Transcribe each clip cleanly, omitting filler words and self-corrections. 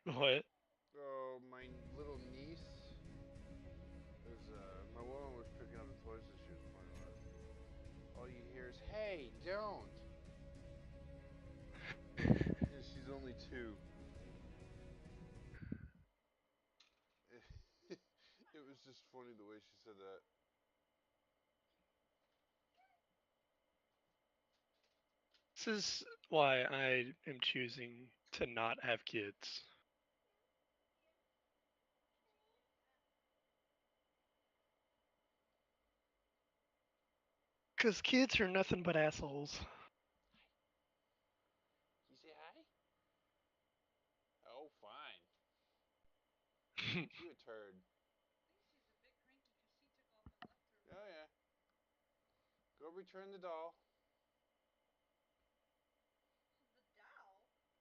What? Oh, my little niece is, my woman was picking up the toys that she was playing with. All you hear is, hey, don't! And she's only 2. It was just funny the way she said that. This is why I am choosing to not have kids. Because kids are nothing but assholes. Can you say hi? Oh, fine. You a turd. Oh, yeah. Go return the doll.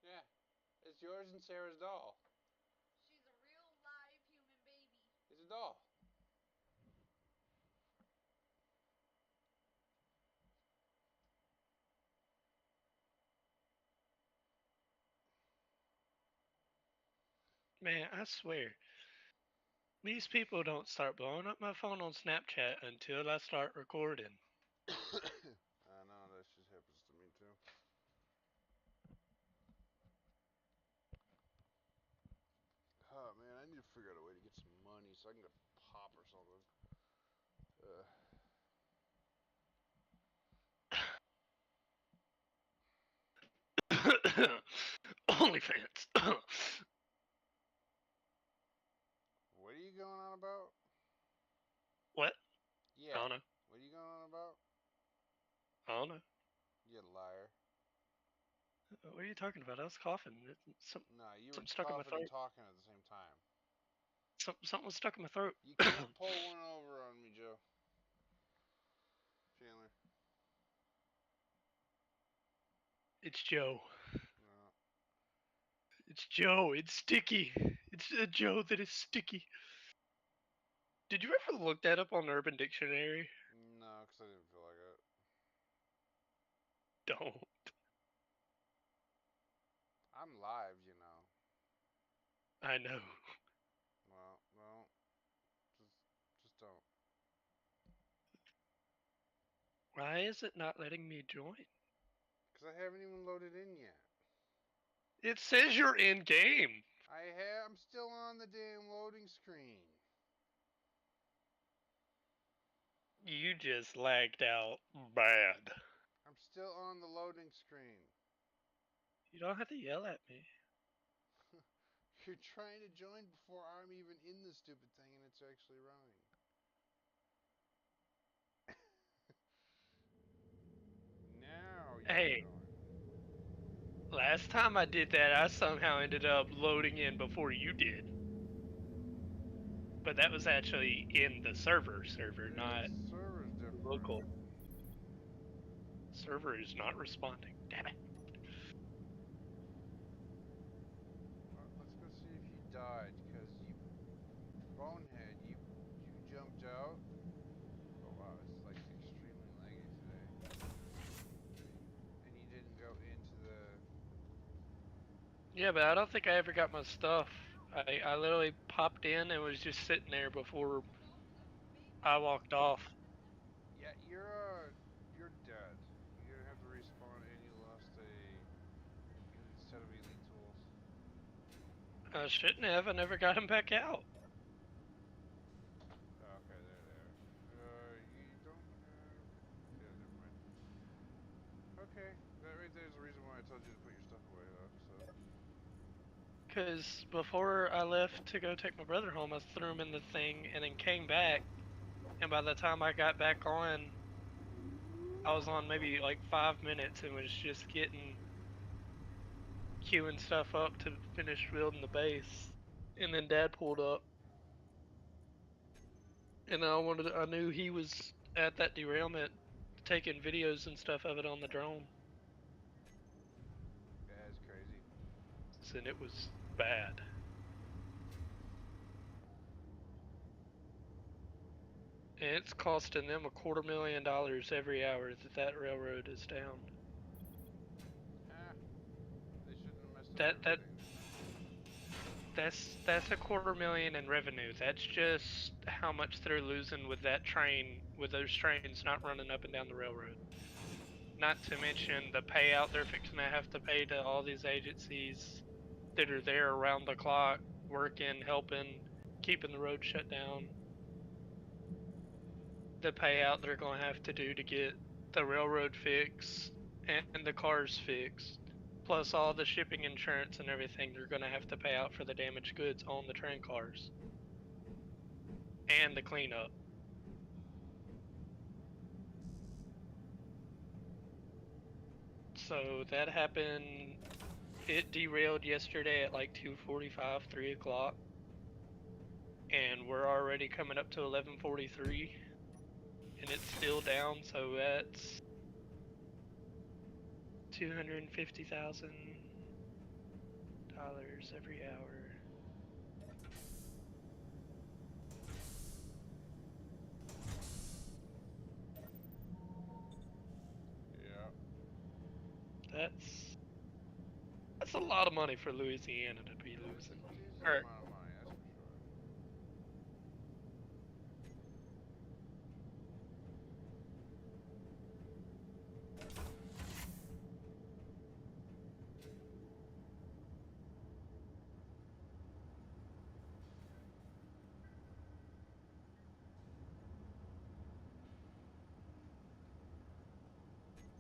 Yeah. It's yours and Sarah's doll. It's a doll. Man, I swear, these people don't start blowing up my phone on Snapchat until I start recording. I know, that just happens to me too. Oh man, I need to figure out a way to get some money so I can get a pop or something. OnlyFans. What are you going on about? What? I Yeah. don't know. What are you going on about? I don't know. You liar. What are you talking about? I was coughing. Nah, you were Something stuck in my coughing and throat. talking at the same time. Something was stuck in my throat. You can't pull one over on me, Joe. Chandler. It's Joe. No. It's Joe. It's sticky. It's a Joe that is sticky. Did you ever look that up on Urban Dictionary? No, because I didn't feel like it. Don't. I'm live, you know. I know. Well, just don't. Why is it not letting me join? Because I haven't even loaded in yet. It says you're in game. I'm still on the damn loading screen. You just lagged out bad. I'm still on the loading screen. You don't have to yell at me. You're trying to join before I'm even in the stupid thing and it's actually running. Now you can Hey, join. last time I did that, I somehow ended up loading in before you did. But that was actually in the server, Yeah, the not server's local. different. Server is not responding. Damn it. Well, let's go see if you died, because you bonehead, you jumped out. Oh wow, it's like extremely laggy today. And you didn't go into the. Yeah, but I don't think I ever got my stuff. I literally popped in and was just sitting there before I walked off. Yeah, you're dead. You're gonna have to respawn, and you lost a elite set of elite tools. I shouldn't have. I never got him back out. Oh, okay, there. You don't have. Yeah, never mind. Okay, that right there is the reason why I told you to put your stuff away, though. So. Because before I left to go take my brother home, I threw him in the thing and then came back. And by the time I got back on, I was on maybe like 5 minutes and was just queuing stuff up to finish building the base. And then Dad pulled up, and I knew he was at that derailment, taking videos and stuff of it on the drone, Yeah, it's crazy. and it was bad. And it's costing them $250,000 every hour that railroad is down. Ah, they shouldn't have messed up That everything. That's a 250,000 in revenue. That's just how much they're losing with that train, with those trains not running up and down the railroad. Not to mention the payout they're fixing to have to pay to all these agencies that are there around the clock, working, helping, keeping the road shut down. The payout they're going to have to do to get the railroad fixed and the cars fixed, plus all the shipping insurance and everything they're going to have to pay out for the damaged goods on the train cars and the cleanup. So that happened. It derailed yesterday at like 2:45, 3 o'clock, and we're already coming up to 11:43, and it's still down. So that's $250,000 every hour. Yeah. That's a lot of money for Louisiana to be losing. It's a decent Or, amount of money, that's for sure.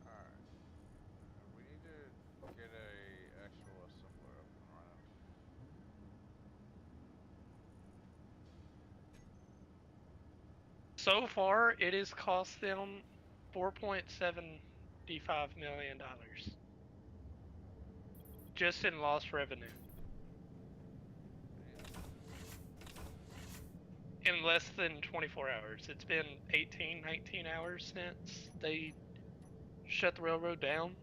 Alright. We need to get a actual assembler up and running. so far, it has cost them $4.75 million just in lost revenue. In less than 24 hours. It's been 18, 19 hours since they shut the railroad down.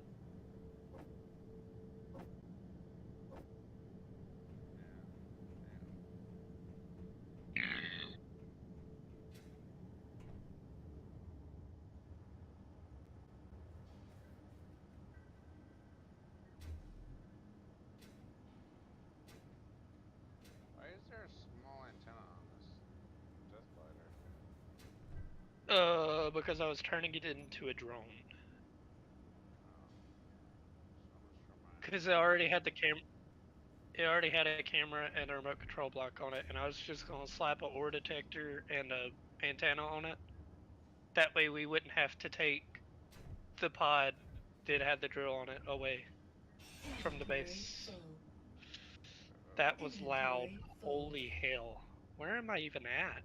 Why is there a small antenna on this jet glider? Because I was turning it into a drone. Oh. So much for mine. Because it already had the it already had a camera and a remote control block on it, and I was just gonna slap a ore detector and a antenna on it. That way we wouldn't have to take the pod that had the drill on it away from the base. That was loud. Holy hell. Where am I even at?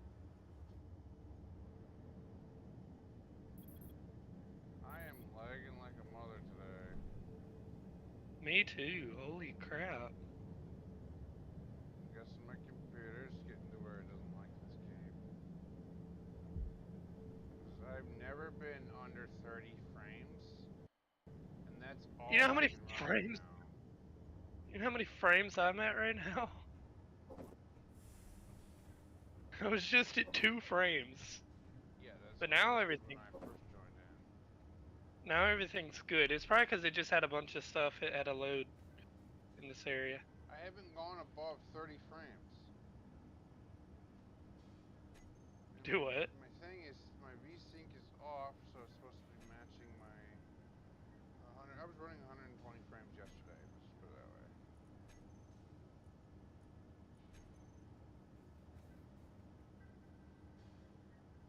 I am lagging like a mother today. Me too. Holy crap. I'm guessing my computer's getting to where it doesn't like this game. 'Cause I've never been under 30 frames, and that's all You know how I many can run right frames? now. You know how many frames I'm at right now? I was just at 2 frames. Yeah, that's But what now I was everything, when I first joined in. now everything's good. It's probably because it just had a bunch of stuff it had to load in this area. I haven't gone above 30 frames. And Do what? my thing is, my VSync is off, so it's supposed to be matching my 100. I was running 120 frames yesterday. Let's just put it that way.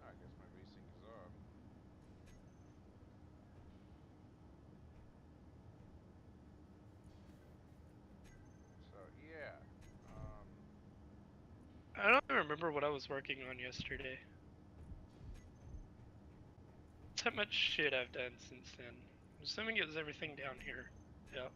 I guess my VSync is off. So yeah. I don't even remember what I was working on yesterday. That's how much shit I've done since then. I'm assuming it was everything down here. Yeah.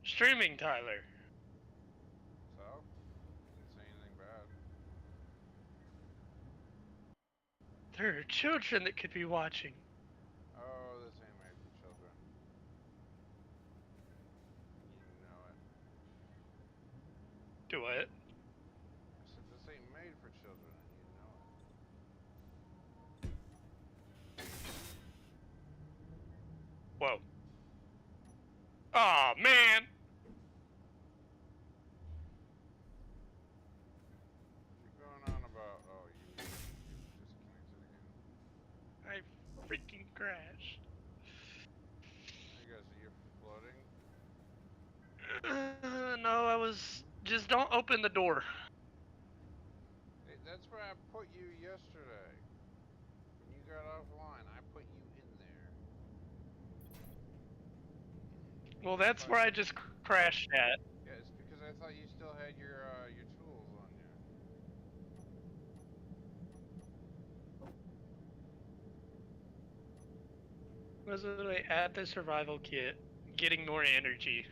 Streaming, Tyler. So? Didn't say anything bad. There are children that could be watching. Oh, this ain't made for children. You know it. Do what? I said this ain't made for children, and you know it. Whoa. Aw, man! What you going on about? Oh, you disconnected again. I freaking crashed. Hey guys, are you floating? No, I was... Just don't open the door. Hey, that's where I put you yesterday. When you got offline, I put you in there. Well, that's where I just crashed at. Yeah, it's because I thought you still had your tools on you. I was literally at the survival kit, getting more energy.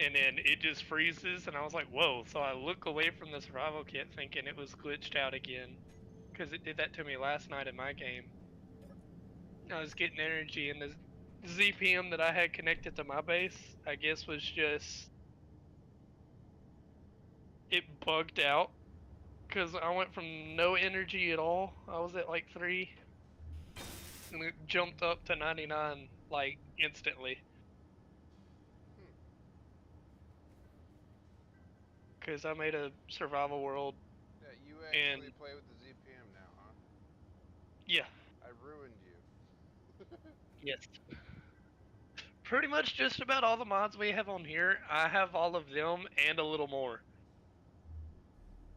And then it just freezes, and I was like, whoa. So I look away from the survival kit thinking it was glitched out again. Because it did that to me last night in my game. I was getting energy, and the ZPM that I had connected to my base, I guess, was just... It bugged out. Because I went from no energy at all. I was at like 3. And it jumped up to 99, like, instantly. Because I made a survival world. Yeah, you actually And play with the ZPM now, huh? yeah. I ruined you. Yes. Pretty much just about all the mods we have on here, I have all of them and a little more.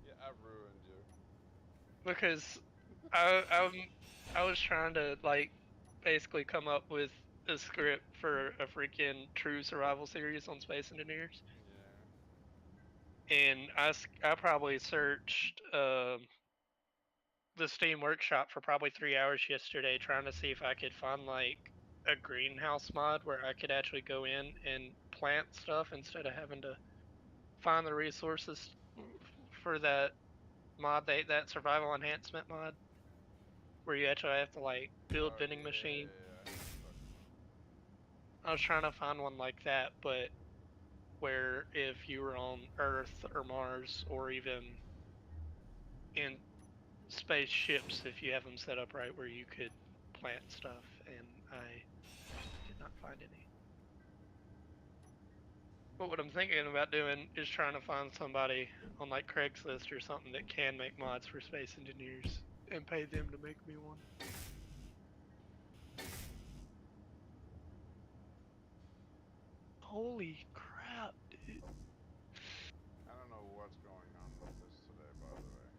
Yeah, I ruined you. Because I was trying to, like, basically come up with a script for a freaking true survival series on Space Engineers. Yeah. And I probably searched the Steam Workshop for probably 3 hours yesterday trying to see if I could find, like, a greenhouse mod where I could actually go in and plant stuff instead of having to find the resources for that mod, that survival enhancement mod, where you actually have to, like, build Oh, vending yeah, machine. yeah. I was trying to find one like that, but where if you were on Earth or Mars or even in spaceships, if you have them set up right, where you could plant stuff, and I did not find any. But what I'm thinking about doing is trying to find somebody on like Craigslist or something that can make mods for Space Engineers and pay them to make me one. Holy crap, dude. I don't know what's going on with this today, by the way.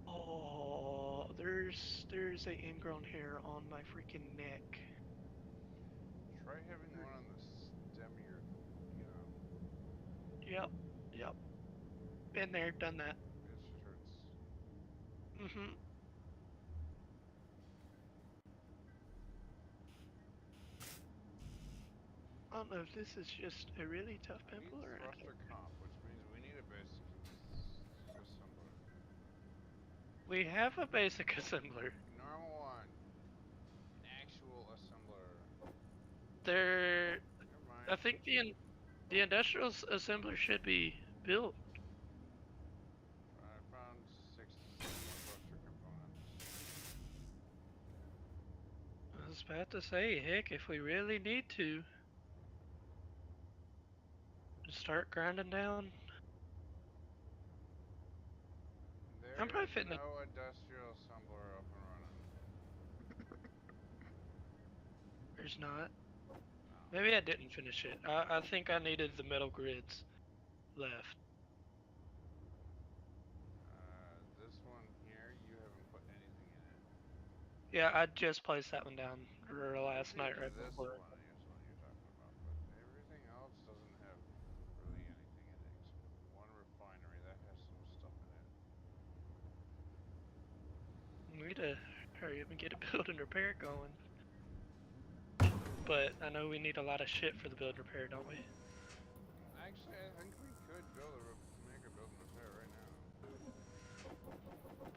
Oh, there's a ingrown hair on my freaking neck. Try having one on the stem of your, Yep. Been there, done that. it just hurts. Mm-hmm. I don't know if this is just a really tough I need pimple or thruster comp, which means we need a basic assembler. we have a basic assembler. Normal one. An actual assembler. There, Never I mind. think the industrial assembler should be built. I found 6 more thruster components. I was about to say, heck, if we really need to, just start grinding down. I'm There probably is fitting it. no industrial assembler up and running. There's not. No. Maybe I didn't finish it. I think I needed the metal grids left. This one here, you haven't put anything in it. Yeah, I just placed that one down I last think night right this before. one is what you're talking about, but everything else doesn't have really anything in it except for one refinery that has some stuff in it. We need to hurry up and get a build and repair going. but I know we need a lot of shit for the build repair, don't we? Actually, I think we could make a build and repair right now.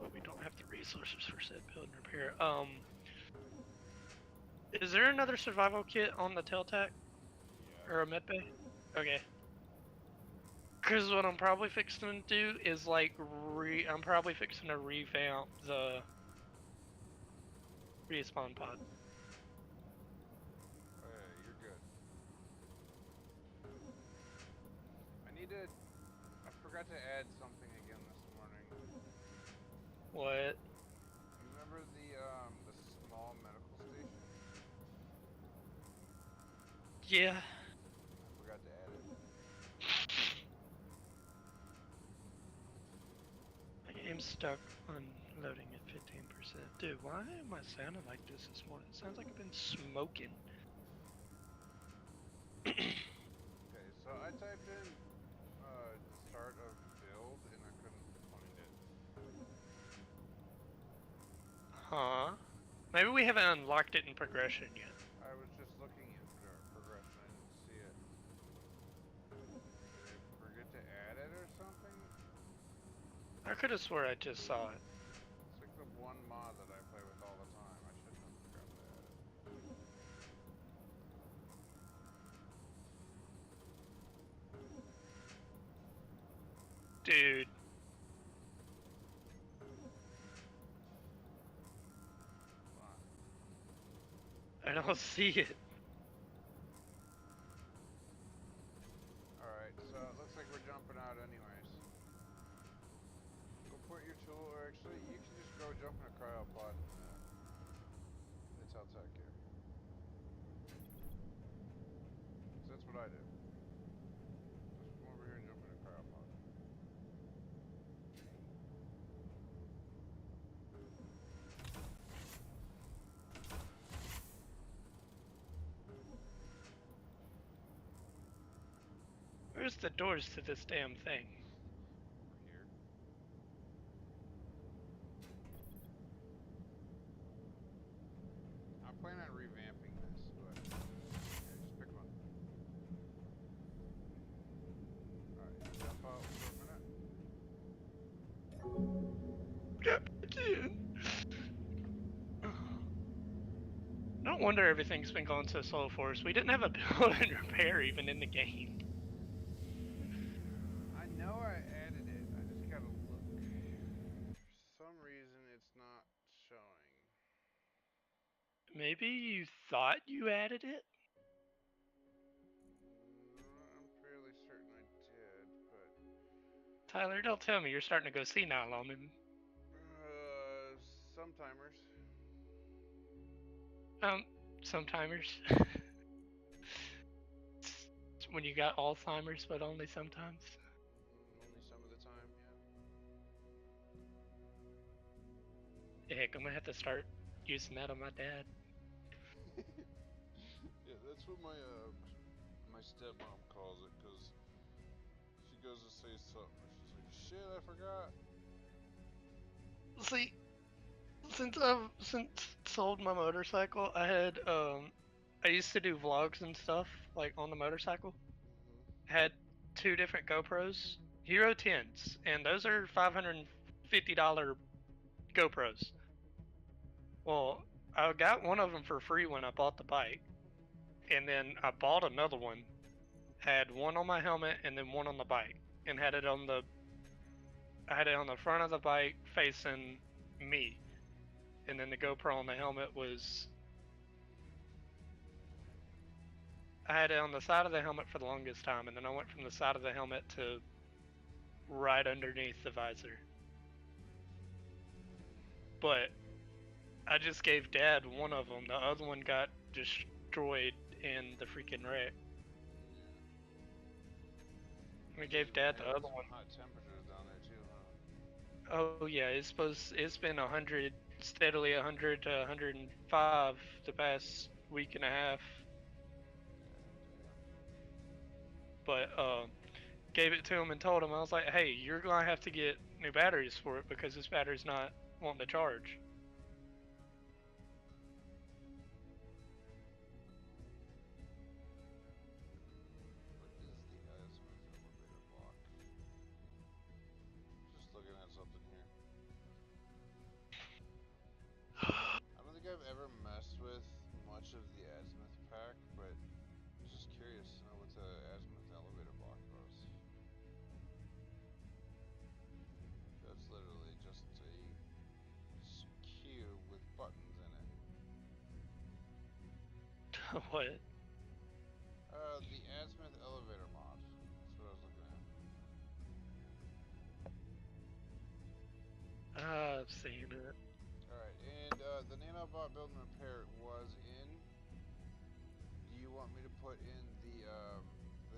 But we don't have the resources for said build and repair. Is there another survival kit on the Teltac? Yeah. Or a medbay? Okay. Because what I'm probably fixing to do is like I'm probably fixing to revamp the respawn pod. Oh yeah, you're good. I forgot to add something again this morning. What? You remember the small medical station? Yeah. I forgot to add it. My game's stuck on loading at 15%. Dude, why am I sounding like this morning? It sounds like I've been smoking. Okay, so I typed in the start of build and I couldn't find it. Huh? Maybe we haven't unlocked it in progression yet. I was just looking at progression, I didn't see it. Did I forget to add it or something? I could have swore I just saw it. It's like the one mod that I play with all the time. I shouldn't have forgot to add it. Dude. I don't see it. Alright, so it looks like we're jumping out anyways. Go put your tool, or actually, you can just go jump in a cryopod in the Teltac here. So that's what I did. Just come over here and jump in a cryopod. Where's the doors to this damn thing? Over here. I'm planning on revamping this, but yeah, just pick one. Alright, jump out for a minute. No wonder everything's been going so slow for us. We didn't have a build and repair even in the game. I know I added it, I just gotta look. For some reason it's not showing. Maybe you thought you added it? I'm fairly certain I did, but... Tyler, don't tell me you're starting to go senile on me. Sometimers. Sometimers. When you got Alzheimer's, but only sometimes. Only some of the time, yeah. Heck, I'm gonna have to start using that on my dad. Yeah, that's what my stepmom calls it, because she goes to say something, and she's like, shit, I forgot. See, since I've sold my motorcycle, I used to do vlogs and stuff, like on the motorcycle. Had 2 different GoPros, Hero 10s, and those are $550 GoPros. Well, I got one of them for free when I bought the bike, and then I bought another one, had one on my helmet and then one on the bike, and I had it on the front of the bike facing me, and then the GoPro on the helmet was, I had it on the side of the helmet for the longest time, and then I went from the side of the helmet to right underneath the visor. But I just gave Dad one of them. The other one got destroyed in the freaking wreck. We gave Dad the other one. Hot temperatures down there too, huh? Oh yeah, it's been 100, steadily 100 to 105 the past week and a half. But gave it to him and told him, I was like, hey, you're gonna have to get new batteries for it because this battery's not wanting to charge. of the azimuth pack, but I'm just curious to know what the azimuth elevator block was. That's literally just a cube with buttons in it. What? The azimuth elevator mod. That's what I was looking at. I've seen it. Alright, and the nanobot build and repair was in. Do you want me to put in the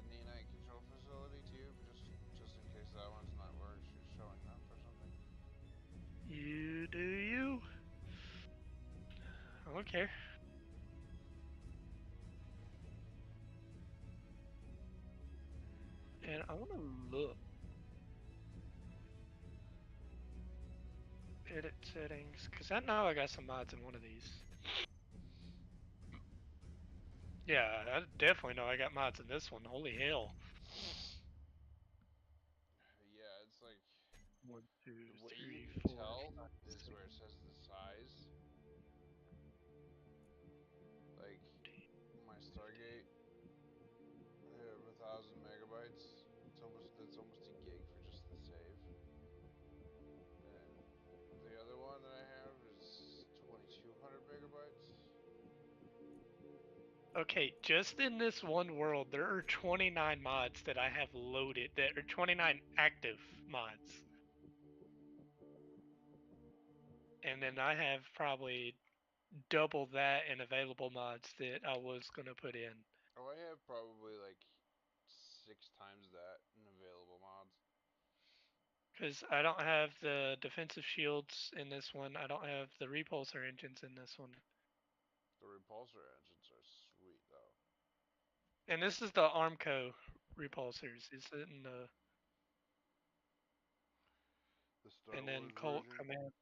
nanite control facility too, just in case that one's not showing up or something? You do you? I don't care. And I want to look. Edit settings, because I know I got some mods in one of these. Yeah, I definitely know I got mods in this one. Holy hell. Yeah, it's like 1, 2, the way 3, you can 4, tell 5, is 6. where it says the size. Like my Stargate, I have 1,000 megabytes. That's almost a gig for just the save. And the other one that I have is 2,200 megabytes. Okay, just in this one world, there are 29 mods that I have loaded. That are 29 active mods. And then I have probably double that in available mods that I was going to put in. Oh, I have probably like 6 times that in available mods. Because I don't have the defensive shields in this one. I don't have the repulsor engines in this one. The repulsor engines are sweet though. And this is the Armco repulsors. Is it in the... The Star And Wars then Colt version. Command.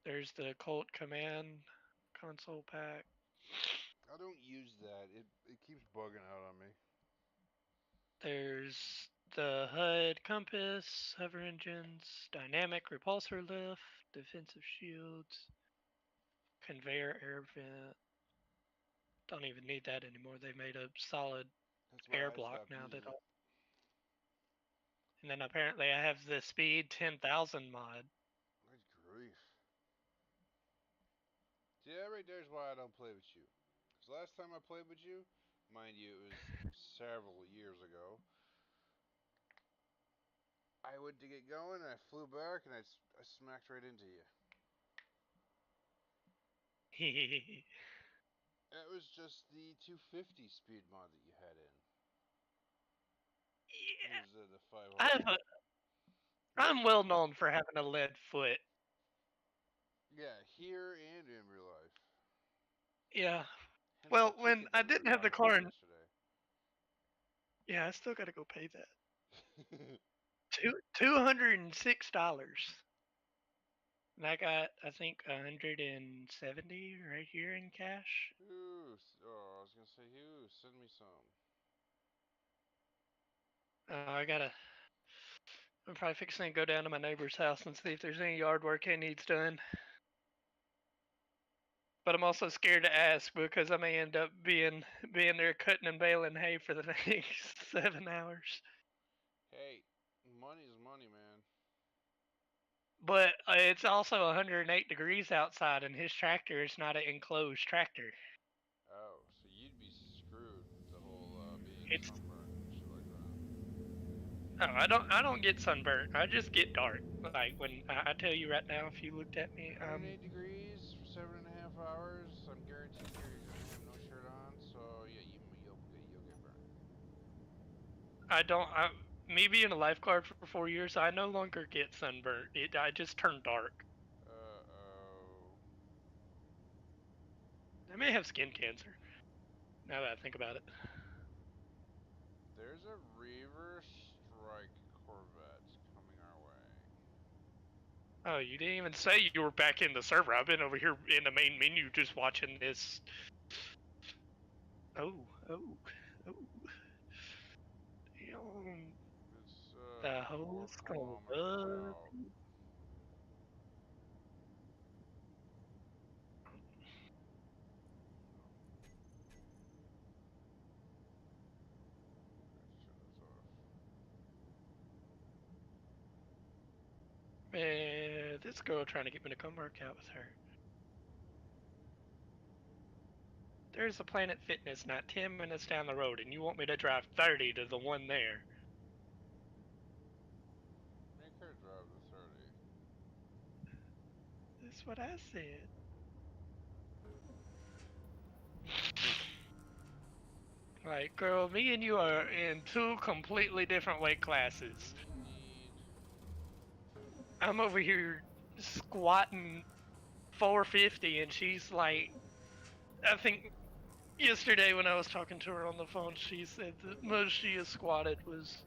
There's the Colt Command console pack. I don't use that. It keeps bugging out on me. There's the HUD compass, hover engines, dynamic repulsor lift, defensive shields, conveyor air vent. Don't even need that anymore. They made a solid That's why air I block stopped now using that it. And then apparently I have the speed 10,000 mod. Good grief. See, that right there is why I don't play with you. Because last time I played with you, mind you, it was several years ago. I went to get going, and I flew back, and I smacked right into you. That was just the 250 speed mod that you had in. Yeah, It was the 500. I'm well known for having a lead foot. Yeah, here and in real life. Yeah. Hence the Well, when ticket I that we were didn't have the talking car, about yesterday. yeah, I still got to go pay that. $206. And I got, I think, 170 right here in cash. Ooh, oh, I was gonna say, ooh, send me some. I'm probably fixing to go down to my neighbor's house and see if there's any yard work he needs done. But I'm also scared to ask because I may end up being there cutting and baling hay for the next 7 hours. Hey, money's money, man. But it's also 108 degrees outside, and his tractor is not an enclosed tractor. Oh, so you'd be screwed with the whole being It's sunburned and shit like oh, I don't get sunburnt. I just get dark. Like when I tell you right now, if you looked at me, that. 108 degrees for 7.5 hours. I'm guaranteed you're gonna have no shirt on. So yeah, you'll get burned. I don't. Me being a lifeguard for 4 years, I no longer get sunburnt. I just turn dark. Oh. I may have skin cancer. Now that I think about it. There's a Reaver Strike Corvette coming our way. Oh, you didn't even say you were back in the server. I've been over here in the main menu just watching this. Oh. Damn. It's The 4 whole skull. kilometers out. This girl trying to get me to come work out with her. There's a Planet Fitness not 10 minutes down the road, and you want me to drive 30 to the one there. Make her drive the 30. That's what I said. Like, girl, me and you are in two completely different weight classes. Need. I'm over here squatting 450, and she's like, I think yesterday when I was talking to her on the phone, she said the most she has squatted was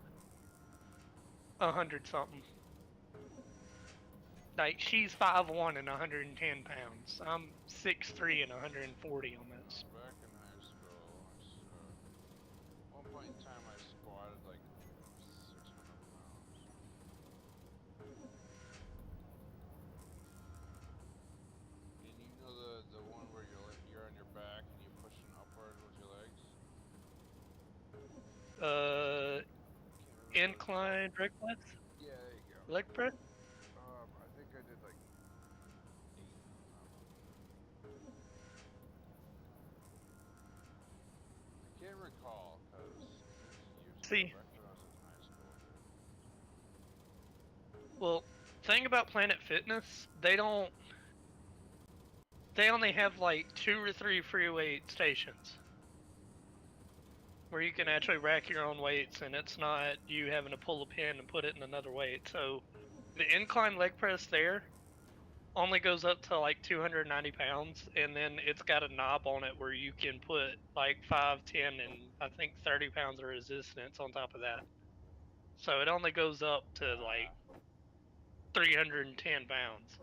100 something. Like, she's 5'1" and 110 pounds. I'm 6'3" and 140 almost. Back in high school, one point in time I squatted like 600 pounds. And you know the one where you're on your back and you're pushing upward with your legs? Incline leg press? Yeah, there you go. Leg press? I think I did like 8 on that one. I can't recall because See. when I was in high school. Well, thing about Planet Fitness, they only have like 2 or 3 free weight stations where you can actually rack your own weights, and it's not you having to pull a pin and put it in another weight. So the incline leg press there only goes up to like 290 pounds, and then it's got a knob on it where you can put like 5, 10, and I think 30 pounds of resistance on top of that. So it only goes up to like 310 pounds.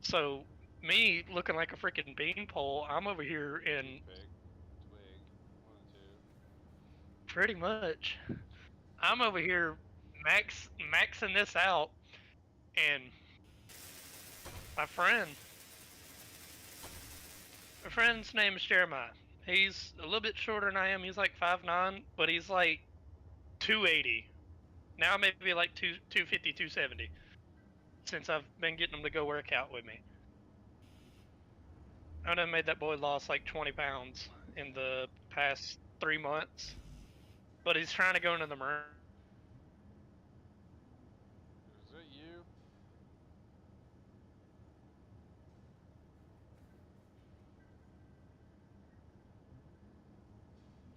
So me looking like a freaking beanpole, I'm over here in Twig, one and two. pretty much. I'm over here maxing this out, and my friend's name is Jeremiah. He's a little bit shorter than I am. He's like 5'9", but he's like 280. Now maybe like 250, 270. Since I've been getting him to go work out with me. I done made that boy lost like 20 pounds in the past 3 months. But he's trying to go into the Marine. Is it you?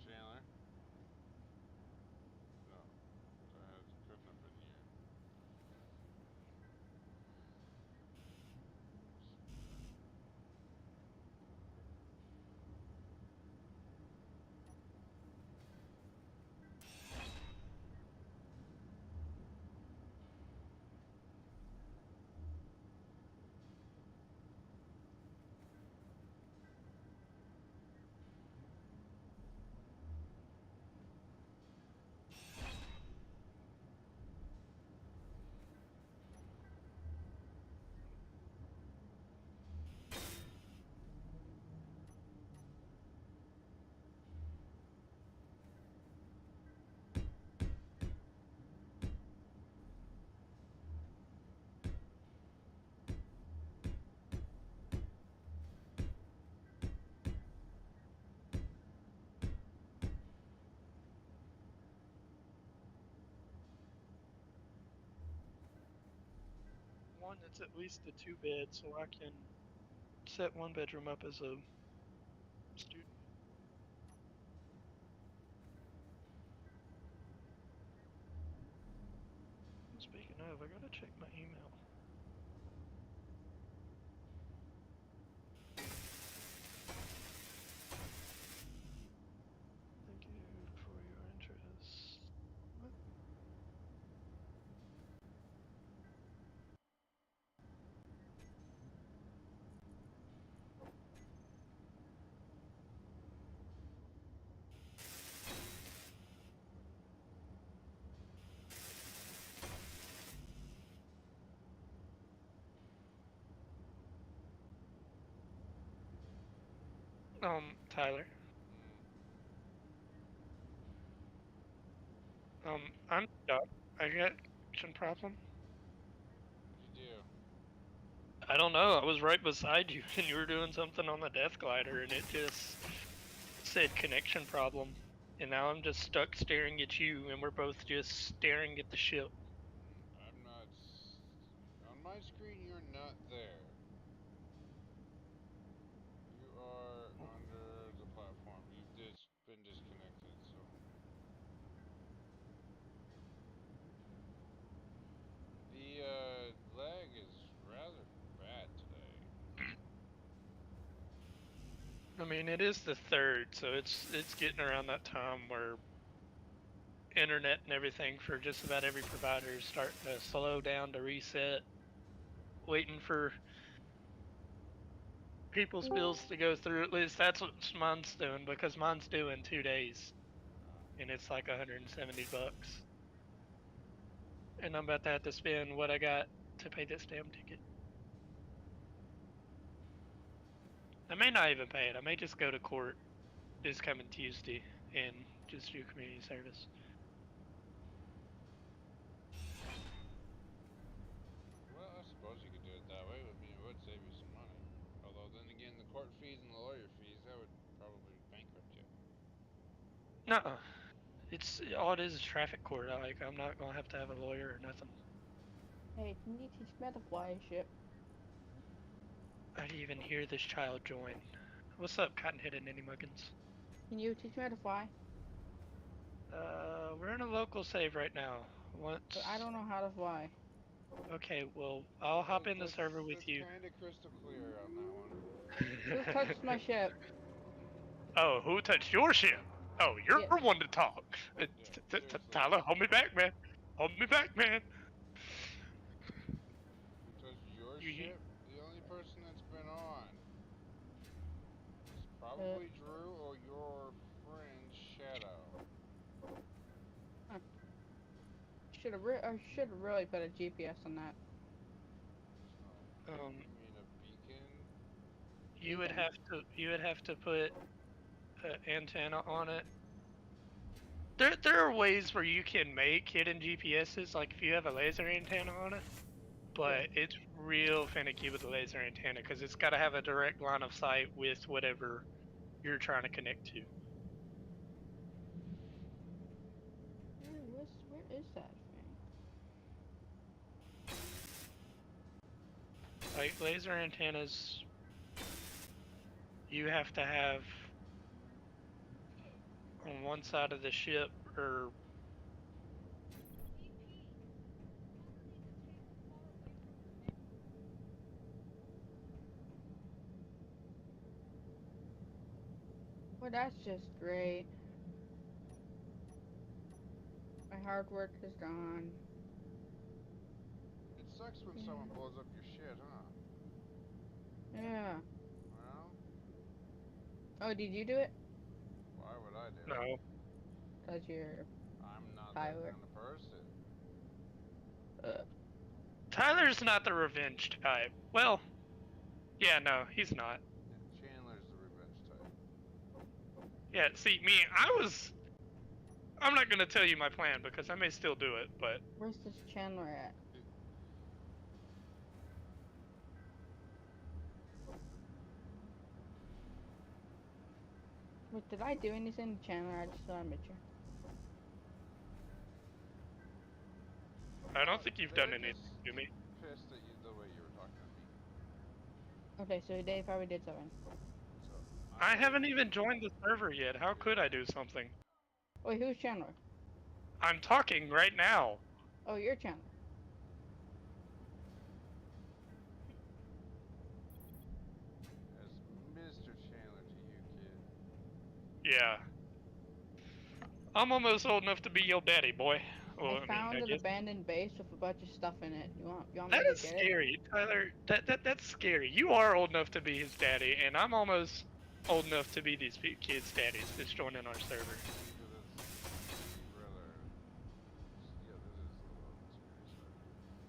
Chandler? No. It couldn't have been you. One that's at least a 2-bed, so I can set one bedroom up as a student. Speaking of, I gotta check my email. Thank you for your interest. What? Tyler. I'm stuck. I got a connection problem. I don't know. I was right beside you, and you were doing something on the Death Glider, and it just said connection problem. And now I'm just stuck staring at you, and we're both just staring at the ship. I'm not. On my screen, you're not there. You are under the platform. You've been disconnected, so. The lag is rather bad today. I mean, it is the 3rd, so it's getting around that time where internet and everything for just about every provider is starting to slow down to reset, waiting for people's bills to go through. At least that's what mine's doing, because mine's due in 2 days, and it's like 170 bucks. And I'm about to have to spend what I got to pay this damn ticket. I may not even pay it. I may just go to court this coming Tuesday and just do community service. Well, I suppose you could do it that way. I mean, it would save you some money. Although, then again, the court fees and the lawyer fees, that would probably bankrupt you. Nuh-uh. It's all it is traffic court. Like, I'm not gonna have to have a lawyer or nothing. Hey, can you teach me how to fly a ship? I didn't even hear this child join. What's up, Cottonhead and Ninny Muggins? Can you teach me how to fly? We're in a local save right now. Once. But I don't know how to fly. Okay, well, I'll hop in the server with you. That's kind of crystal clear on that one. Who touched my ship? Oh, who touched your ship? Oh, you're Yeah. one to talk. Seriously. Tyler, hold me back, man. Hold me back, man. Who touched your ship? The only person that's been on is probably Drew or your friend Shadow. I should have really put a GPS on that. You mean a beacon? You would have to put an antenna on it. There are ways where you can make hidden GPSs, like if you have a laser antenna on it, but it's real finicky with the laser antenna because it's got to have a direct line of sight with whatever you're trying to connect to. Where is that thing? Like laser antennas, you have to have on one side of the ship or Well, that's just great. My hard work is gone. It sucks when someone blows up your shit, huh? Yeah. Well, Oh, did you do it? why would I do it? no. Cause you're I'm not Tyler. that kind of person. Tyler's not the revenge type. Well, yeah, no, he's not. Yeah, Chandler's the revenge type. Yeah, see, me, I'm not gonna tell you my plan because I may still do it, but where's this Chandler at? Wait, did I do anything to Chandler? I just saw a picture. I don't think you've done They're anything just to me. Pissed at you the way you were talking to me. Okay, so Dave probably did something. So I haven't even joined the server yet. How could I do something? Wait, who's Chandler? I'm talking right now. Oh, you're Chandler. As Mr. Chandler to you, kid. Yeah. I'm almost old enough to be your daddy, boy. Well, I found I an guess. abandoned base with a bunch of stuff in it. You want me That to is get it? scary, Tyler. That's scary. You are old enough to be his daddy, and I'm almost old enough to be these kids' daddies that's joining our server. Because it's rather. Yeah, this is a little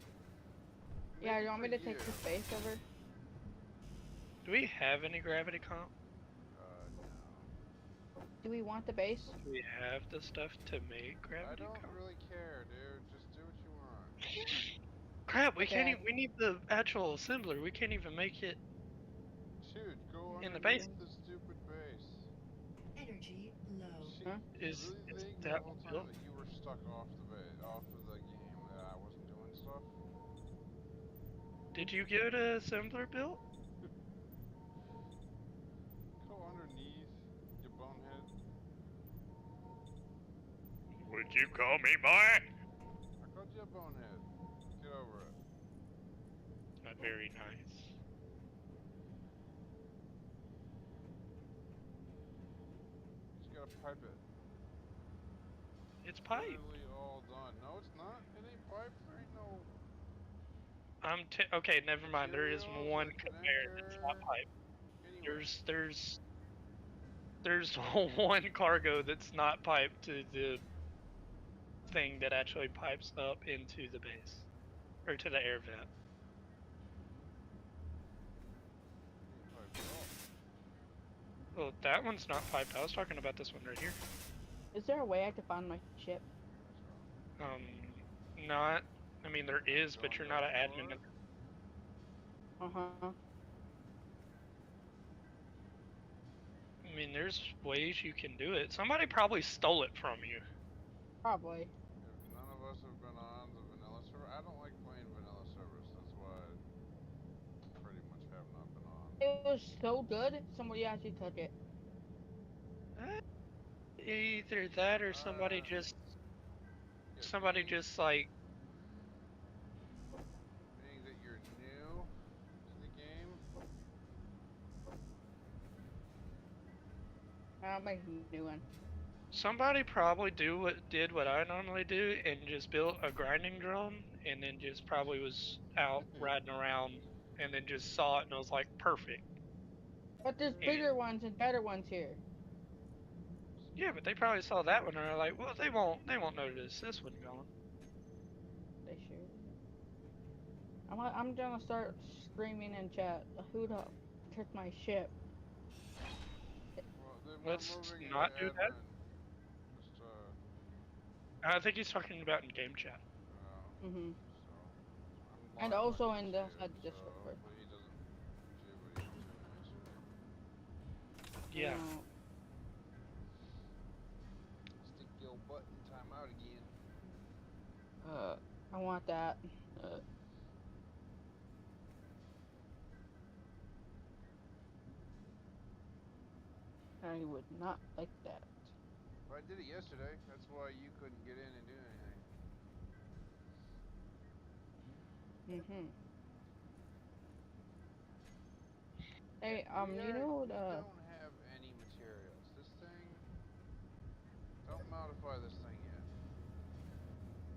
scary. Yeah, Maybe you want me for to take you. this base over? Do we have any gravity comp? No. Do we want the base? Do we have the stuff to make I gravity don't comp? really care, dude. Just do what you want. Crap, we can't Okay. even, we need the actual assembler. We can't even make it. Dude, go In the underneath base. the stupid base. Energy low. Shit, Huh? you Is really think that the whole time built? that you were stuck off the off of the game that I wasn't doing stuff? Did you get a assembler built? Go underneath, you bonehead. Would you call me boy? I called you a bonehead. Get over it. Not very nice. Just gotta pipe it. It's pipe. Literally all done. No, it's not. It ain't pipe. There ain't no Okay, never mind. There is materials one or conveyor that's not connector. pipe. Anywhere. There's one cargo that's not piped to the thing that actually pipes up into the base or to the air vent. Ain't piped at all. Well, that one's not piped. I was talking about this one right here. Is there a way I can find my ship? What's wrong? Not. I mean, there is, but you're not an admin. Uh-huh. I mean, there's ways you can do it. Somebody probably stole it from you. Probably. If none of us have been on the vanilla server, I don't like playing vanilla servers. That's why I pretty much have not been on. It was so good, somebody actually took it. Either that or somebody Yeah, just like. being that you're new to the game, I'll make a new one. Somebody probably did what I normally do and just built a grinding drum and then just probably was out riding around and then just saw it and was like perfect. But there's And- bigger ones and better ones here. Yeah, but they probably saw that one and they're like, well, they won't notice this one gone. They should. I'm gonna start screaming in chat. Who the took my ship? well, they're Let's moving into not do that. admin. Just I think he's talking about in game chat. Mhm. so And live also on in the YouTube, outside the Discord. so hopefully he doesn't do what he was doing yesterday. Yeah. No. Stick your butt in timeout again. I want that. I would not like that. But I did it yesterday. That's why you couldn't get in and do anything. Mhm. Hey, We you know the. don't have any materials. This thing. Don't modify this thing yet.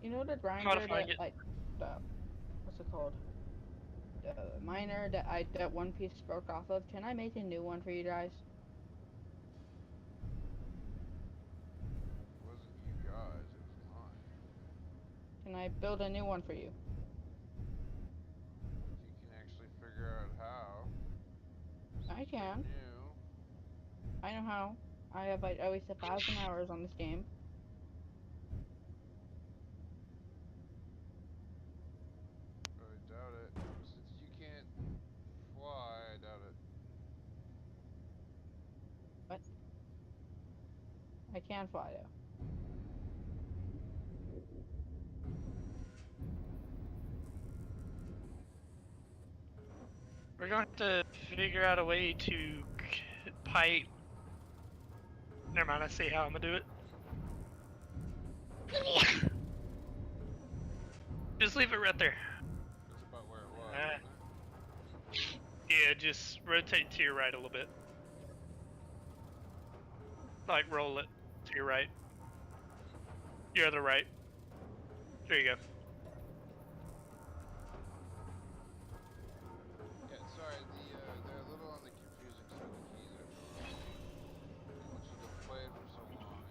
You know the grinder Modifying that it. like the what's it called? The miner that One Piece broke off of. Can I make a new one for you guys? It wasn't you guys. It was mine. Can I build a new one for you? If you can actually figure out how. I can. New. I know how. I have like at least 1,000 hours on this game. I doubt it. Since you can't fly, I doubt it. I can fly though. We're going to figure out a way to pipe. Never mind, I see how I'm gonna do it. Just leave it right there. That's about where it was, Ah. wasn't Yeah, just rotate to your right a little bit. Like roll it to your right. Your other right. There you go. it? Yeah, sorry, they're a little on the confusing side of keys after all. Once you don't play it for so long,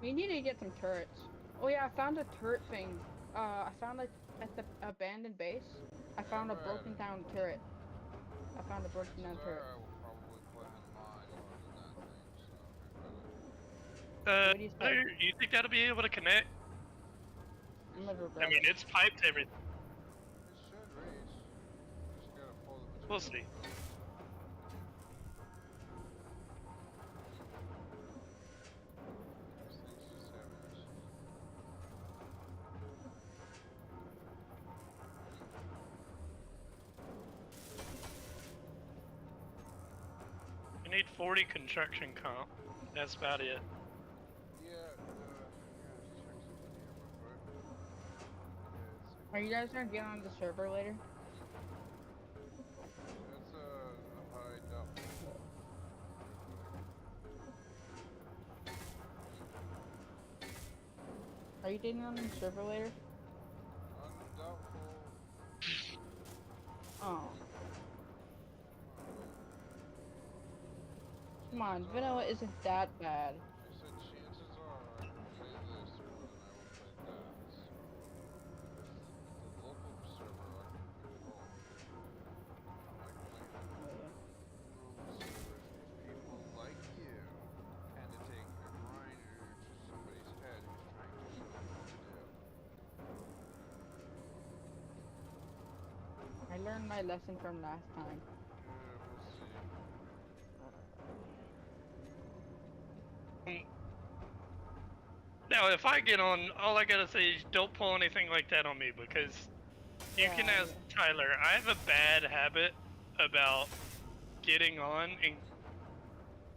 We need to get some turrets. Oh yeah, I found a turret thing. I found like at the abandoned base. I found a Never had broken it. down turret. I found a broken down chances turret. are I will probably put in mine more than that thing, so here, What do you say? You think that'll be able to connect? I'm gonna I regret mean, it. it's piped everything. It should reach. Just gotta pull the material. We'll see. from it. This thing's just having issues. You need 40 construction comp. That's about it. Yeah, just check something here real quick. Yeah, Are you guys gonna get on the server later? it's a high double. Are you getting on the server later? Undoubtful. Oh. Come on, vanilla isn't that bad. I said chances are I will play this more than I will play that. So, with the local server I can control. Unlike playing on normal servers, which people like you tend to take a grinder to somebody's head who's trying to show them what to do. I learned my lesson from last time. We'll see. Now, if I get on, all I gotta say is don't pull anything like that on me because you can Yeah, ask Tyler. I have a bad habit about getting on and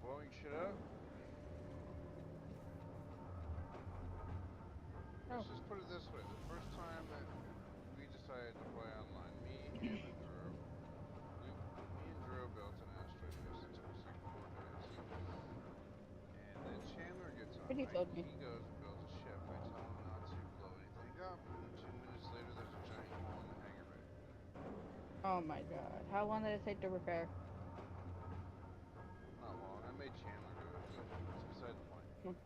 Blowing shit up? Oh. Let's just put it this way. The first time that we decided to play online, me, him, and Drew, me and Drew built an asteroid base. It took us like 4 days. And then Chandler gets on, What do you right? told me? He goes and builds a ship. I tell him not to blow anything up, and 2 minutes later there's a giant hole in the hangar bay. Oh my god. How long did it take to repair? Not long. I made Chandler do it, but it's beside the point. Hmm.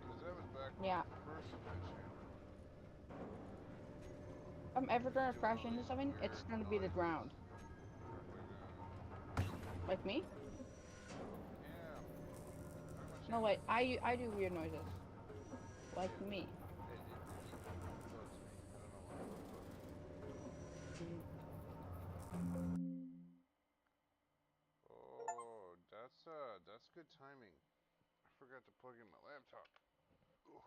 Because that was back when Yeah. I first met Chandler. If I'm ever gonna Doing crash all into these something, weird it's gonna be the noises. ground. Like me? Yeah. Very much No, wait. I do weird noises. Like me. It bugs me. I don't know why. Oh, that's good timing. I forgot to plug in my laptop. Ooh.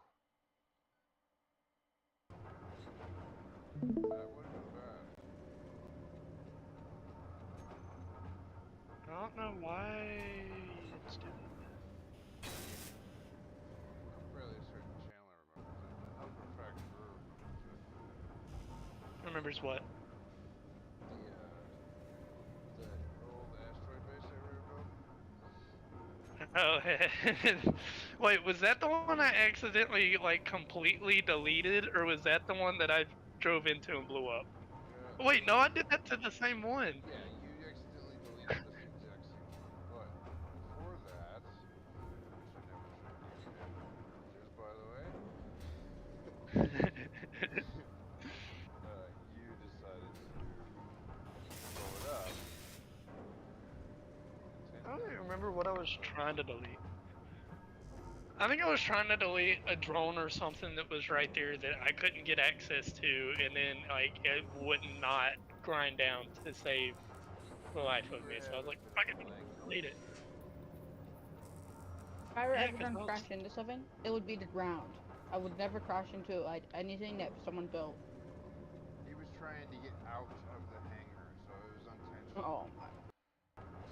That would have been bad. I don't know why it's doing that. I'm fairly certain Chandler remembers it. I know for a fact Drew remembers it. Remembers what? The old asteroid base that we were building. Oh, wait, was that the one I accidentally like completely deleted, or was that the one that I drove into and blew up? Wait, no, I did that to the same one. Yeah, you accidentally deleted this exact same one. But before that, which I never showed you yet, pictures by the way. You decided to blow it up. I don't even remember what I was trying to delete. I think I was trying to delete a drone or something that was right there that I couldn't get access to, and then like it would not grind down to save the life of me. So I was like, fuck it, delete it. If I were Yeah, ever 'cause gonna I was- crash into something, it would be the ground. I would never crash into like anything that someone built. He was trying to get out of the hangar, so it was intentional. Oh my.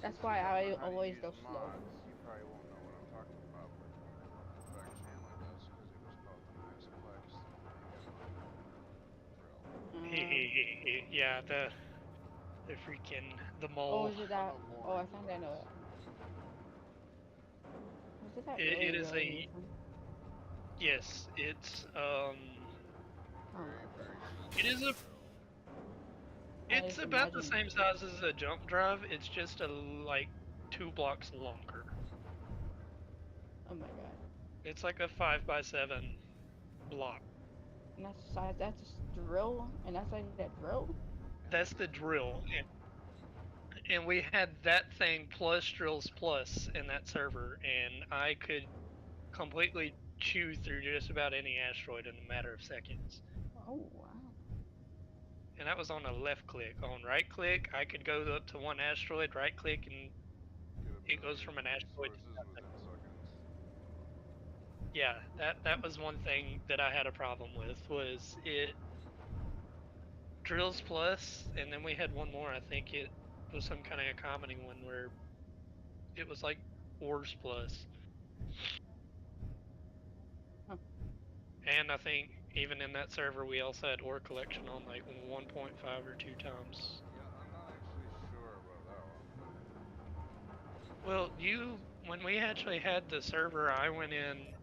That's Since why you don't I know how to always use go slow. mods, you probably won't know what I'm talking about, but I know for a fact Chandler does, because it was called the Maxplex Mega Hunt Drill. Yeah, the freaking the Oh, mole. is it that? Tunnel Oh, I boring think I know device. it. Was it that It really, is really a huge one? yes. It's Oh Very, my very god. It cheap is a- drill. I it's just about the imagine. same size as a jump drive. It's just like 2 blocks longer. Oh my god. It's like a 5x7 block. And that's the size. That's a drill, and that's like that drill. And That's that's the drill. and we had that thing plus Drills Plus in that server, and I could completely chew through just about any asteroid in a matter of seconds. Oh wow. And that was on a left click. On right click, I could go up to one asteroid, right click, and Get a it goes billion from an asteroid to resources nothing. within seconds. Yeah, that was one thing that I had a problem with, was it Drills Plus, and then we had one more. I think it was some kind of a comedy one where it was like Ores Plus. Huh. And I think even in that server we also had ore collection on like 1.5 or 2 times. Yeah, I'm not actually sure about that one, Well, when we actually had the server, I went in.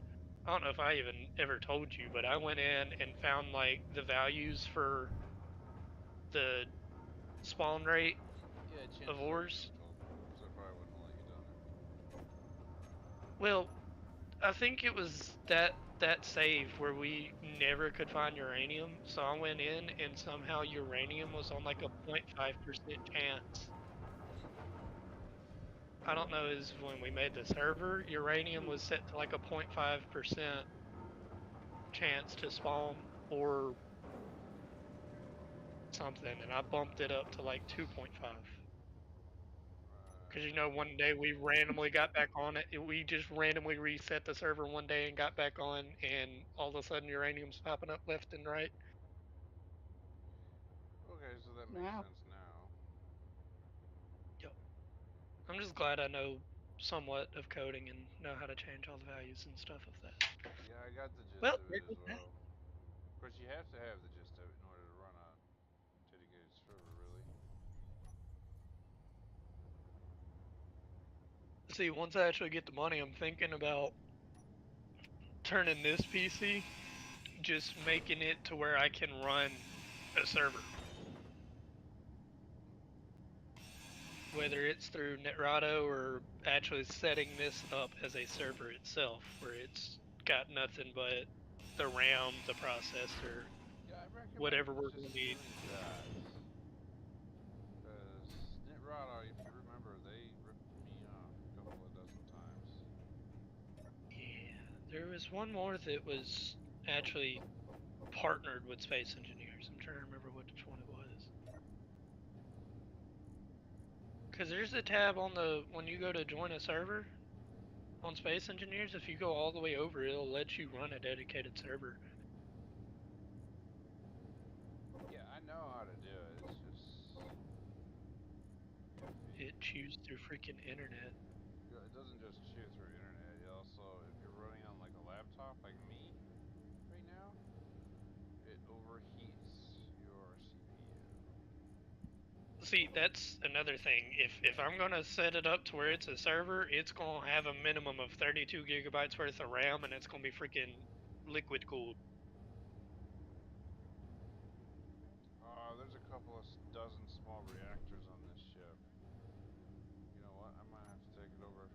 I don't know if I even ever told you, but I went in and found like the values for the spawn rate but yeah, chances of are you ores. told me, because I probably wouldn't have let you done it. Well, I think it was that save where we never could find uranium, so I went in and somehow uranium was on like a 0.5% chance. I don't know, is when we made the server, uranium was set to like a 0.5% chance to spawn or something, and I bumped it up to like 2.5. Because you know, one day we randomly got back on it. We just randomly reset the server one day and got back on, and all of a sudden uranium's popping up left and right. Okay, so that makes Wow. sense now. Yep. I'm just glad I know somewhat of coding and know how to change all the values and stuff of that. Yeah, I got the gist Well, of there it as goes that. well. Of course, you have to have the gist of it in order to run a dedicated server, really. See, once I actually get the money, I'm thinking about turning this PC, just making it to where I can run a server. Whether it's through Netrado or actually setting this up as a server itself, where it's got nothing but the RAM, the processor, Yeah, I recommend whatever we're just gonna need. doing that. Because Nitrado, if you remember, they ripped me off a couple of dozen times. Yeah, there was one more that was actually partnered with Space Engineers. I'm trying to remember which one it was. Because there's a tab on the, when you go to join a server on Space Engineers, if you go all the way over, it'll let you run a dedicated server. Yeah, I know how to do it. It's just It chews through freaking internet. yeah, it doesn't just chew through internet. It also, if you're running on like a laptop like me right now, it overheats your CPU. See, that's another thing. If I'm gonna set it up to where it's a server, it's gonna have a minimum of 32 gigabytes worth of RAM, and it's gonna be freaking liquid cooled. There's a couple of dozen small reactors on this ship. You know what? I might have to take it over.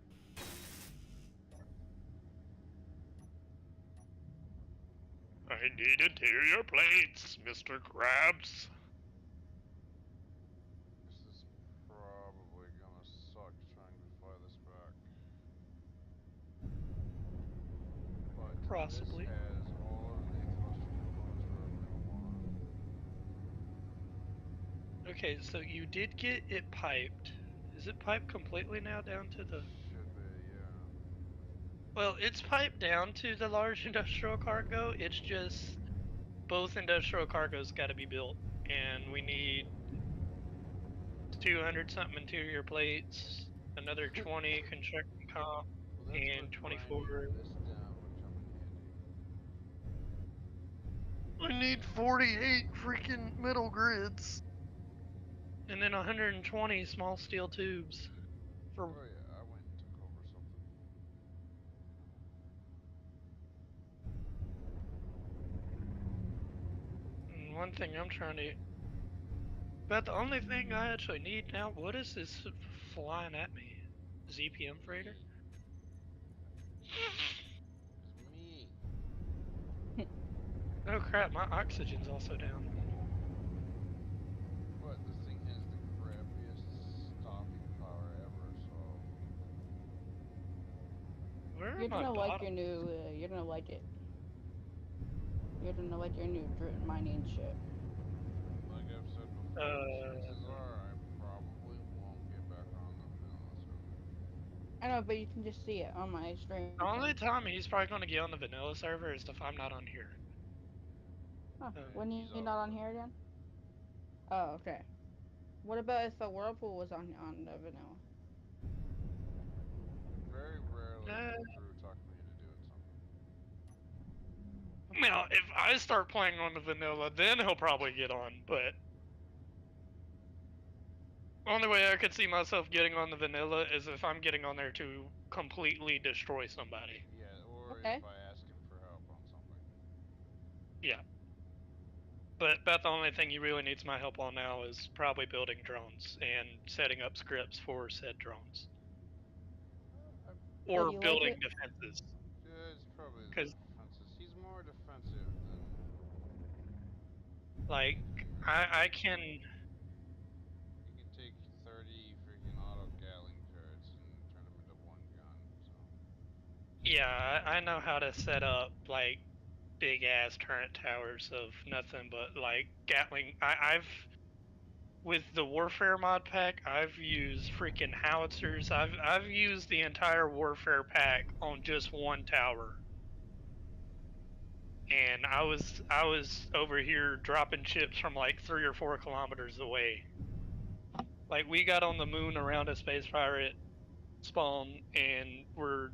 I need interior plates, Mr. Krabs. This is probably gonna suck trying to fly this back. But Possibly. this has all of the thruster components we're ever gonna want. Okay, so you did get it piped. Is it piped completely now down to the... Should be, yeah. Well, it's piped down to the large industrial cargo. It's just both industrial cargoes got to be built, and we need 200 something interior plates, another 20 construction comp, Well, that's and where 24. grinding this down would come in handy. I need 48 freaking metal grids, and then 120 small steel tubes. For Oh yeah, I went and took over something. one thing I'm trying to... But the only thing I actually need now, what is this flying at me? ZPM freighter? Me. Oh crap, my oxygen's also down. But this thing has the crappiest stopping Where You're are my gonna like your bottles? new. You're gonna like it. You're gonna like your new mining shit. Like I've said before, chances are I probably won't get back on the vanilla server. I know, but you can just see it on my stream. The only time he's probably gonna get on the vanilla server is if I'm not on here. Huh. Uh, When He's you're not on alright. here again? Oh, okay. What about if a whirlpool was on the vanilla? Very rarely Uh, will Drew talk me into doing something. Now, if I start playing on the vanilla, then he'll probably get on. But only way I could see myself getting on the vanilla is if I'm getting on there to completely destroy somebody. Yeah, or Okay. if I ask him for help on something. Yeah. But about the only thing he really needs my help on now is probably building drones and setting up scripts for said drones. So Or you like building it? defenses. Yeah, it's probably the Because, defenses. He's more defensive than. like, I can. He can take 30 freaking auto Gatling turrets and turn them into one gun. So. Yeah, I know how to set up, like, big ass turret towers of nothing but, like, Gatling. I've. With the Warfare mod pack, I've used freaking howitzers. I've used the entire Warfare pack on just one tower. And I was over here dropping chips from like 3 or 4 kilometers away. Like we got on the moon around a space pirate spawn and we're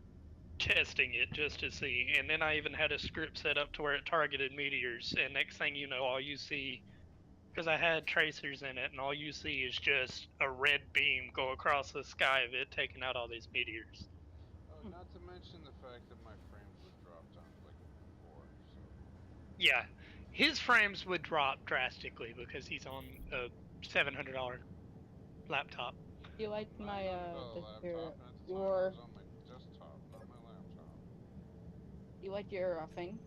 testing it just to see. And then I even had a script set up to where it targeted meteors. And next thing you know, all you see, because I had tracers in it, and all you see is just a red beam go across the sky of it, taking out all these meteors. Oh, not to mention the fact that my frames would drop down like before. So. Yeah, his frames would drop drastically because he's on a $700 laptop. You like I my never got a laptop, and at the time I your was on my desktop, not my laptop. you like your thing?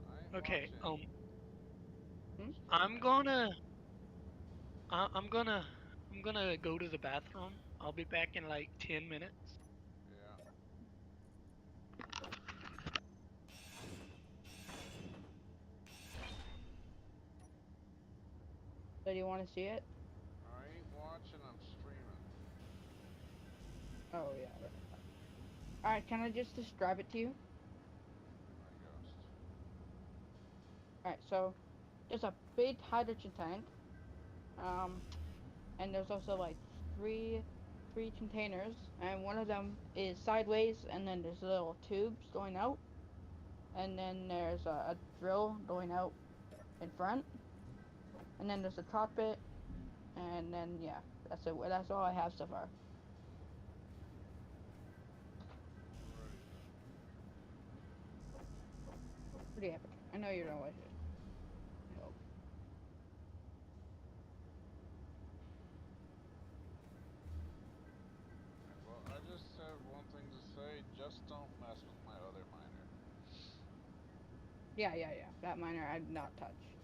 I ain't Okay, watching. Hmm? I'm gonna, I'm gonna, I'm gonna go to the bathroom. I'll be back in like 10 minutes. Yeah. So do you want to see it? I ain't watching, I'm streaming. Oh yeah. All right. Can I just describe it to you? My ghost. All right. So there's a big hydrogen tank. And there's also like three containers, and one of them is sideways, and then there's little tubes going out, and then there's a drill going out in front, and then there's the cockpit, and then yeah, that's it. That's all I have so far. Alrighty then. Pretty epic. I know you don't like it. I hope. Well, I just have one thing to say, just don't mess with my other miner. Yeah. That miner I'd not touch.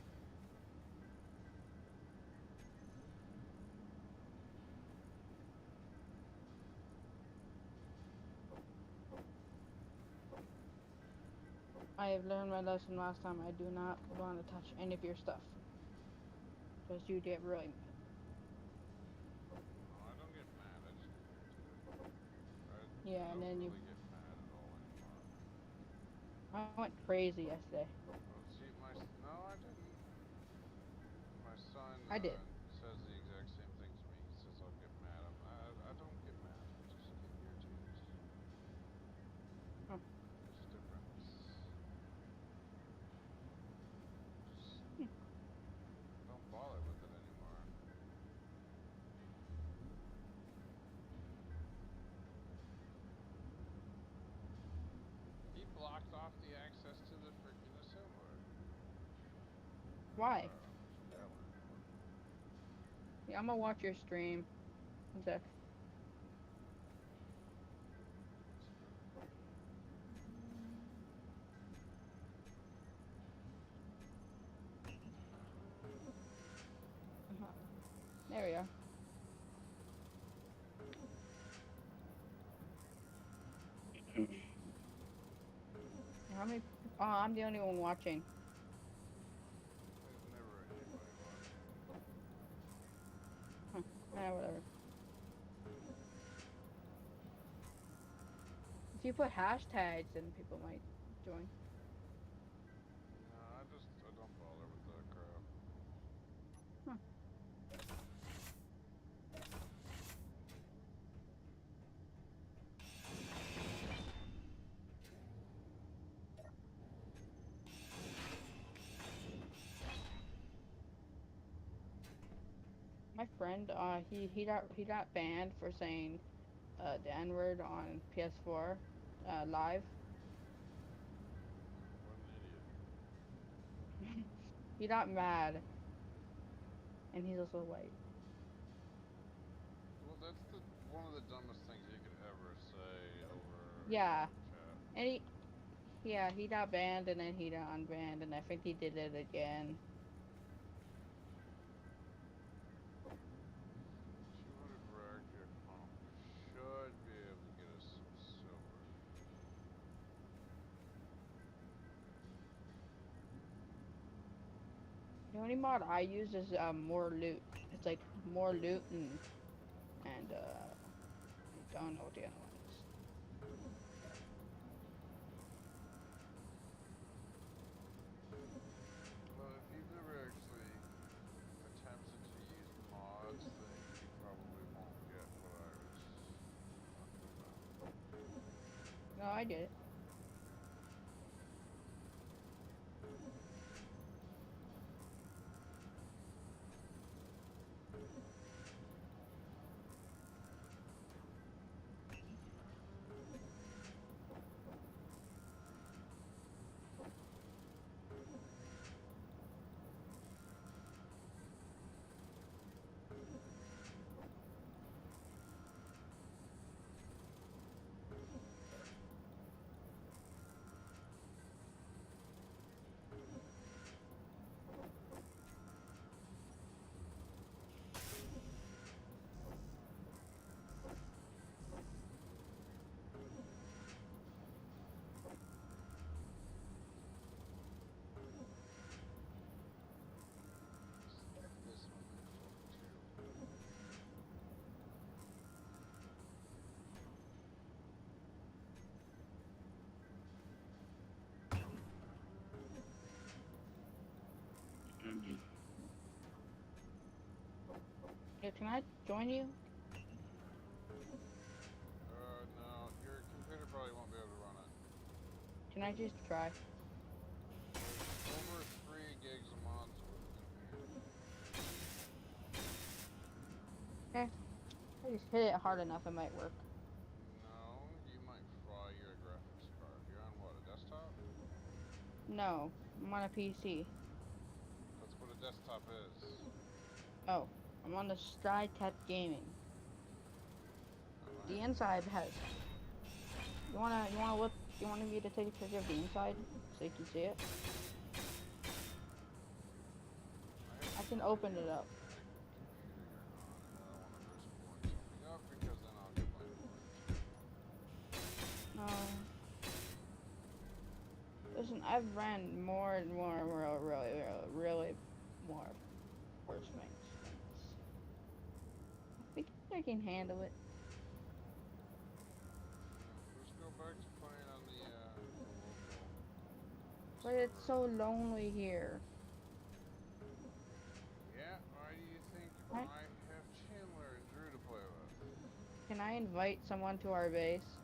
I have learned my lesson last time. I do not want to touch any of your stuff. Because you get really mad. No, I don't get mad, I just get irritated. Yeah, I and don't then you. really get mad at all anymore. I went crazy yesterday. Well, see, no, I didn't. My son I did. says the exact same thing to me. He says I'll get mad. I don't get mad. I just get irritated. Huh. It's different. Hmm. Don't bother with it anymore. He blocked off the access to the freaking assembler. Why? Yeah, Yeah, I'm gonna watch your stream. One sec. There we go. How many? Oh, I'm the only one watching. There's never anybody watching. Whatever. If you put hashtags, then people might join. No, I don't bother with that crap. Huh. My friend, he got banned for saying the N word on PS4 live. What an idiot. He got mad, and he's also white. Well, that's one of the dumbest things you could ever say over Yeah, chat. and he got banned, and then he got unbanned, and I think he did it again. 200 reactor pump should be able to get us some silver. The only mod I use is more loot. It's like more loot and I don't know what the other one is. Well, if you've never actually attempted to use mods, then you probably won't get what I was talking about. No, I did it. This one too. Yeah, can I join you? No, your computer probably won't be able to run it. Can I just try? There's over 3 gigs of mods in here. I just hit it hard enough, it might work. No, you might fry your graphics card. You're on what, a desktop? No, I'm on a PC. That's what a desktop is. Oh, I'm on the SkyTech Gaming. The Alright. inside has. You wanna look? You want me to take a picture of the inside so you can see it? I can open it up. Computer you're on, and I don't want to risk blowing something up because then I'll get blamed for it. No. Listen, I've ran more and more, really more worse things. I think I can handle it. Let's go back to playing on the local. But it's so lonely here. Yeah, why do you think I- I have Chandler and Drew to play with? Can I invite someone to our base?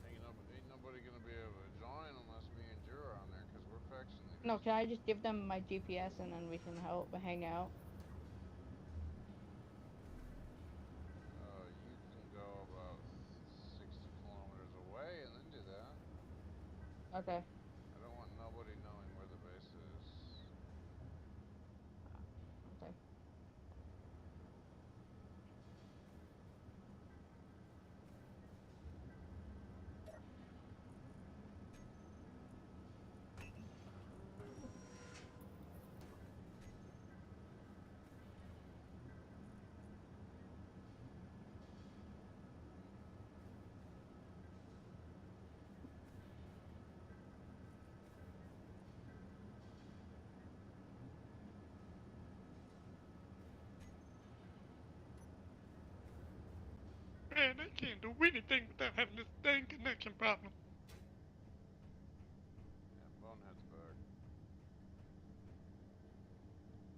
Ain't nobody gonna be able to join unless me and Drew are on there because we're faction leaders. No, can I just give them my GPS and then we can help hang out? You can go about 60 kilometers away and then do that. Okay. I don't want nobody knowing where the base is. Okay. man, I can't do anything without having this dang connection problem. Yeah, Bonehead's back.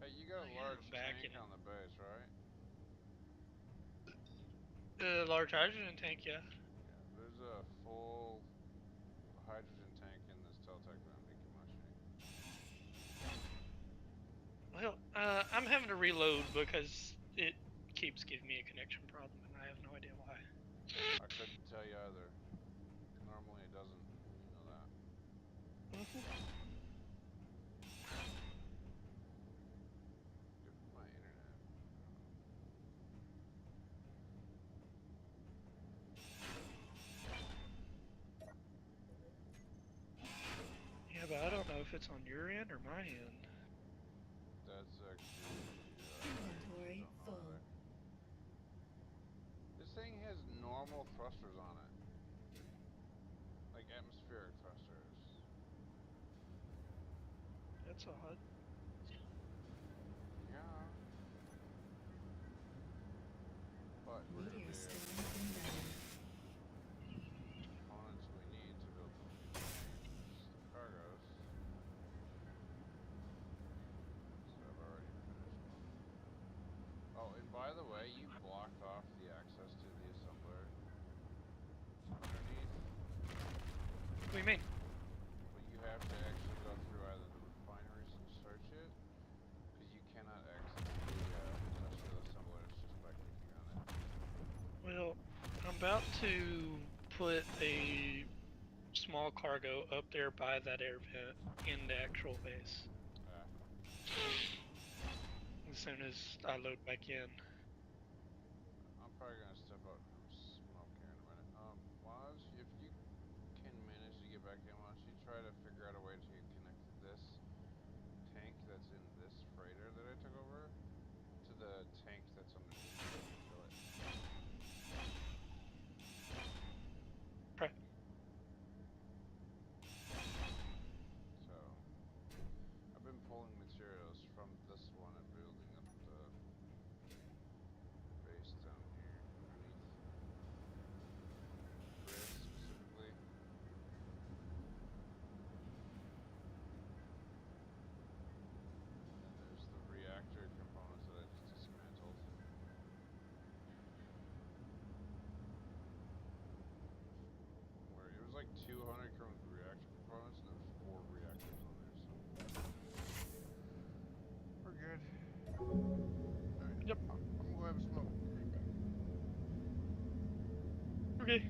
Hey, you got Oh, a yeah, large I'm back tank in it. on the base, right? Large hydrogen tank, yeah. Yeah, there's a full hydrogen tank in this Teltec that I'm decommissioning. Well, I'm having to reload because it keeps giving me a connection problem, and I have no idea why. I couldn't tell you either. Normally it doesn't. You know that. Good for my internet. Yeah, but I don't know if it's on your end or my end. That's actually. Inventory don't know full. either. This thing has normal thrusters on it. Like atmospheric thrusters. That's odd. Yeah. But we're gonna Meteor be storm inbound. components we need to build the cargos. So I've already finished one. Oh, and by the way, you blocked off the access to the assembler underneath. What do you mean? But you have to actually go through either the refineries and search it, because you cannot access the industrial assembler just by clicking on it. Well, I'm about to put a small cargo up there by that air vent in the actual base. As soon as I load back in. I'm probably gonna step out from smoke here in a minute. Waz, if you can manage to get back in, why don't you try to figure out a way to connect this tank that's in this freighter that I took over to the tank that's underneath it and fill it. Okay. So, I've been pulling materials from this one and building up the base down here underneath Chris specifically. And then there's the reactor components that I just dismantled. Where it was like 200 reactor components and there's 4 reactors on there, so we're good. Alright. Yep. I'm gonna go have a smoke. Okay.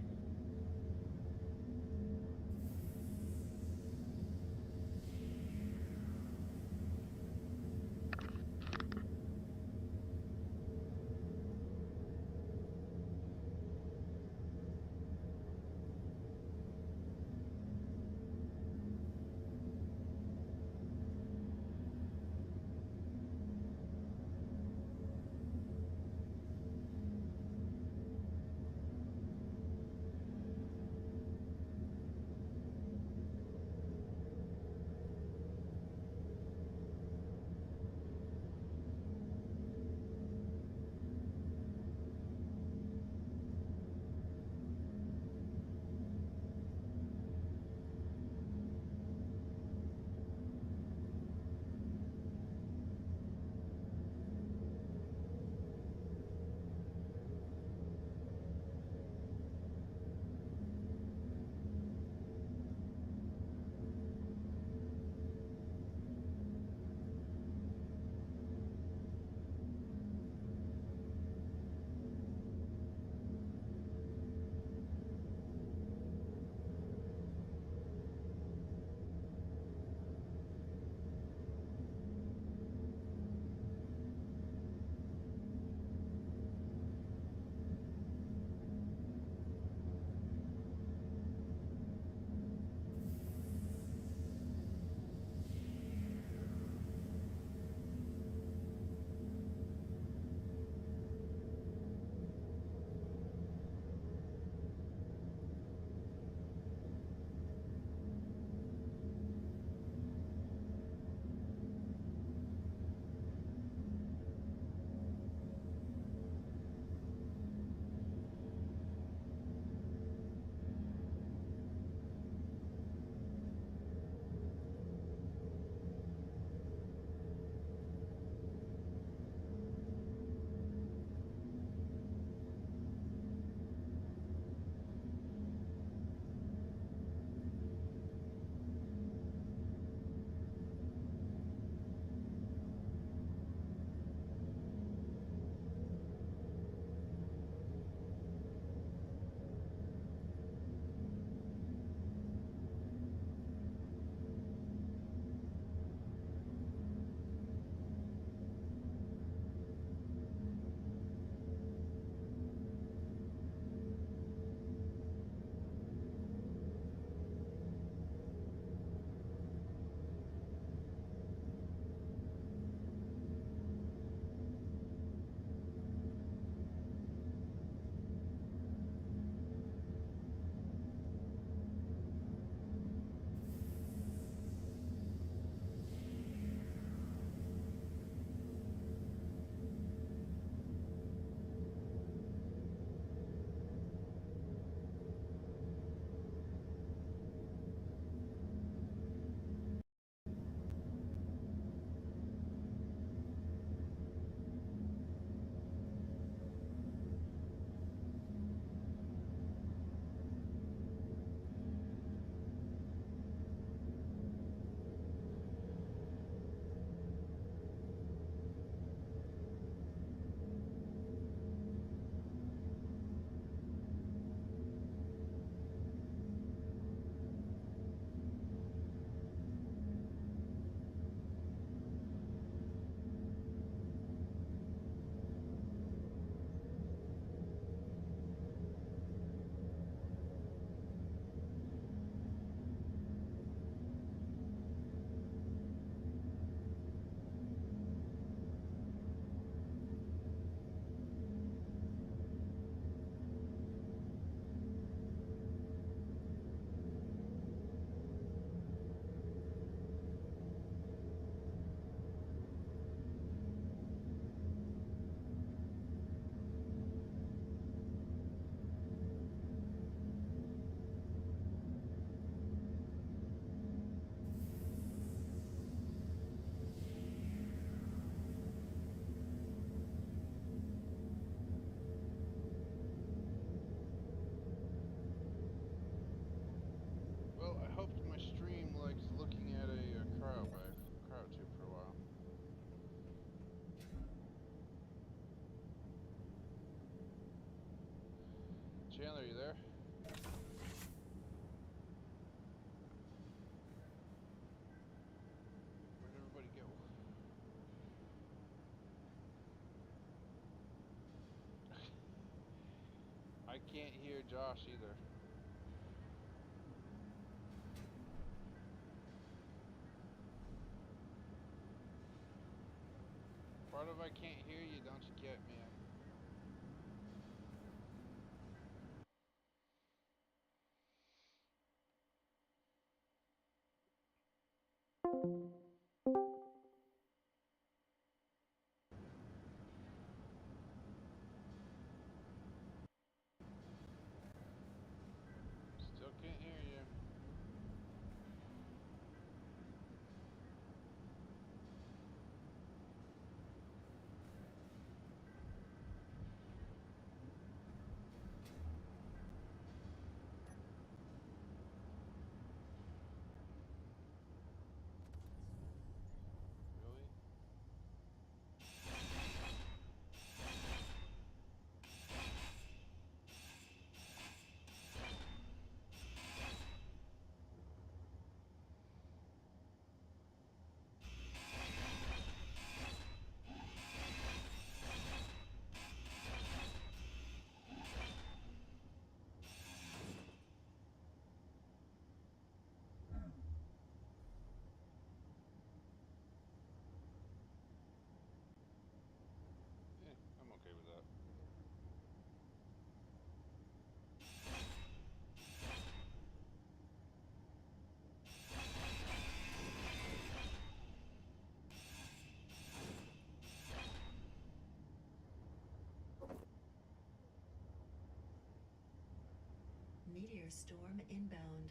Chandler, you there? Where'd everybody go? I can't hear Josh either. Part of I can't hear you, don't you get, man? Still can't hear you. Really? Yeah, I'm okay with that. Meteor storm inbound.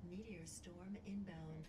Meteor storm inbound.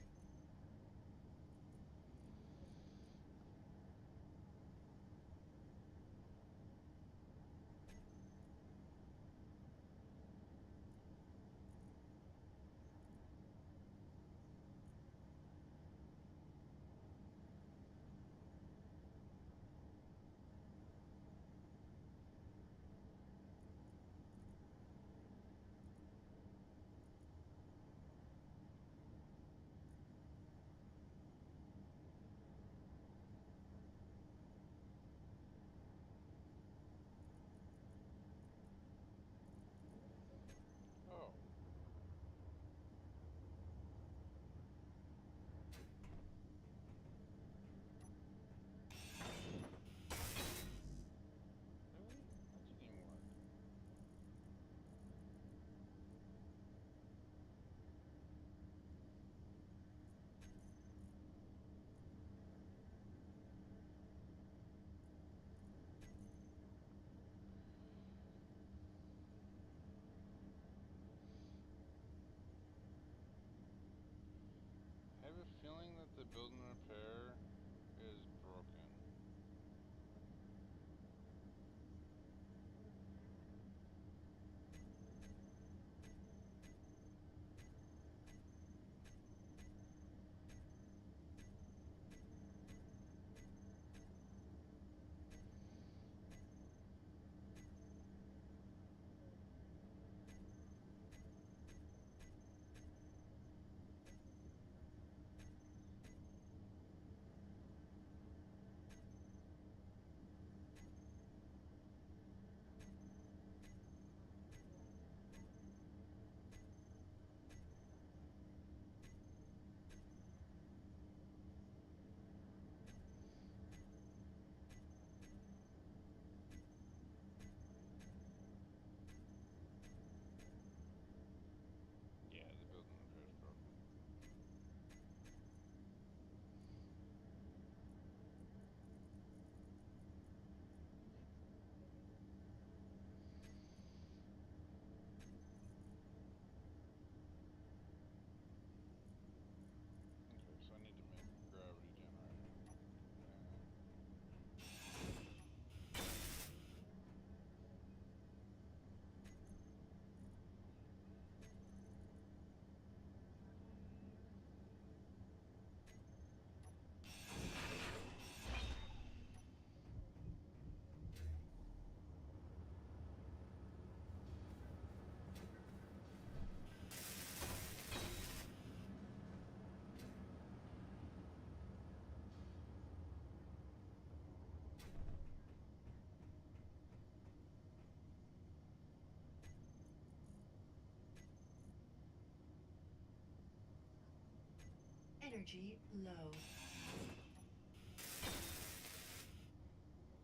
Energy low. That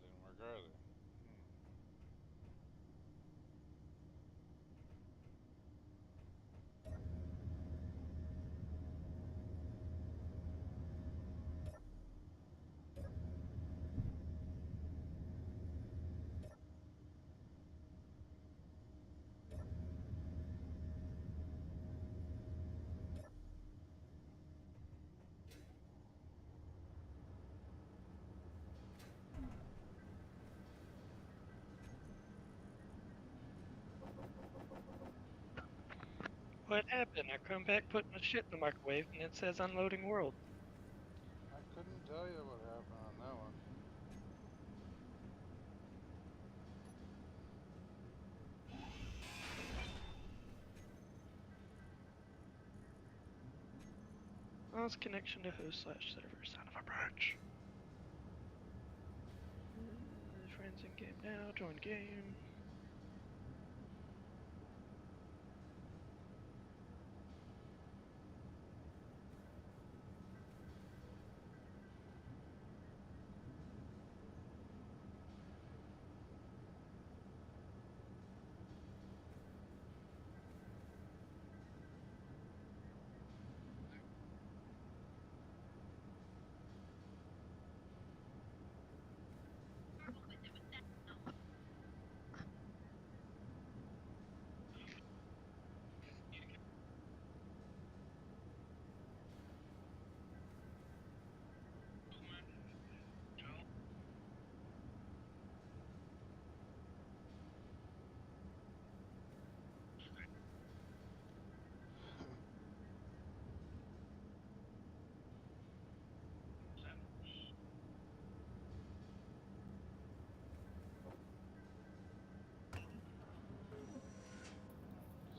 didn't work either. What happened? I come back, put my shit in the microwave, and it says unloading world. I couldn't tell you what happened on that one. Lost connection to host/server. Son of a bitch. Friends in game now. Join game.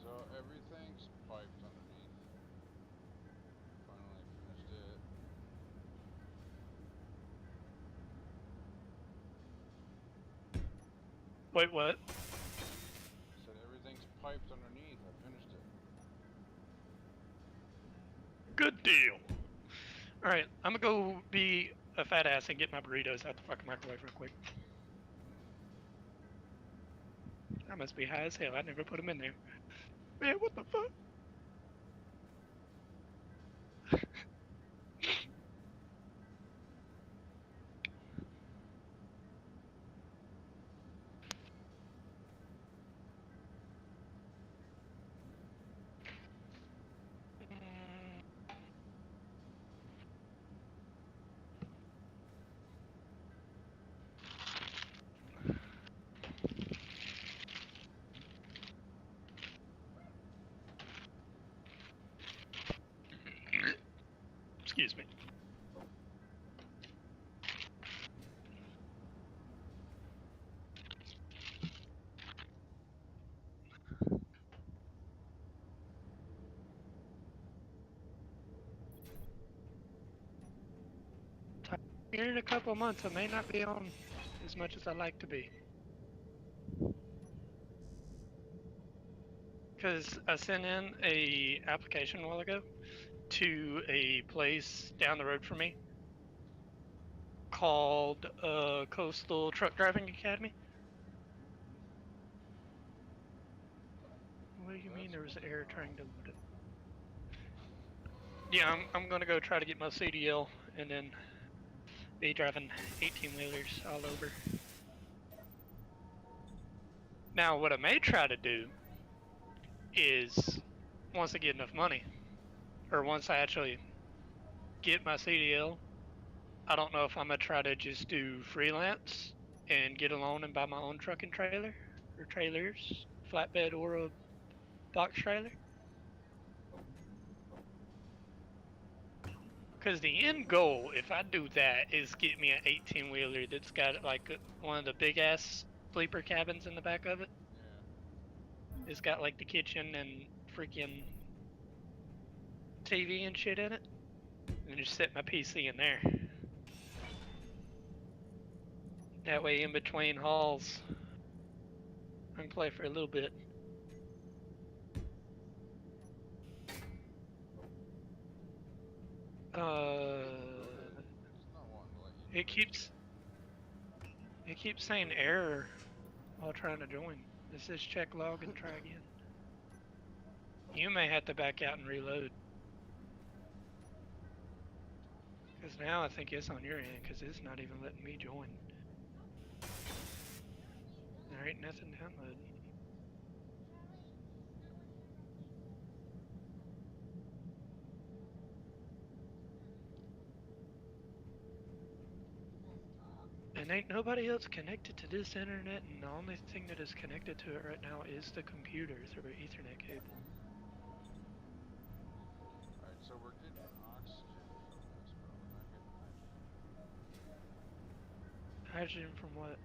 So everything's piped underneath. Finally finished it. Wait, what? Said everything's piped underneath. I finished it. Good deal. Alright, I'm gonna go be a fat ass and get my burritos out the fucking microwave real quick. I must be high as hell. I never put them in there. Man, what the fuck? Excuse me. Here in a couple months, I may not be on as much as I like to be. Because I sent in a application a while ago to a place down the road from me called Coastal Truck Driving Academy. What do you mean That's there was good to error know. trying to load it? Yeah, I'm gonna go try to get my CDL and then be driving 18-wheelers all over. Now, what I may try to do is, once I get enough money, or once I actually get my CDL, I don't know if I'm gonna try to just do freelance and get a loan and buy my own truck and trailer, or trailers, flatbed or a box trailer. Because the end goal, if I do that, is get me an 18-wheeler that's got like one of the big ass sleeper cabins in the back of it. Yeah. It's got like the kitchen and freaking TV and shit in it. And just set my PC in there. That way, in between hauls, I can play for a little bit. It's not wanting to let you do It keeps saying error while trying to join. It says check log and try again. You may have to back out and reload. Because now I think it's on your end, because it's not even letting me join. There ain't nothing downloading. And ain't nobody else connected to this internet, and the only thing that is connected to it right now is the computer through an Ethernet cable. Alright, so we're getting oxygen from this, but we're not getting hydrogen. Hydrogen from what?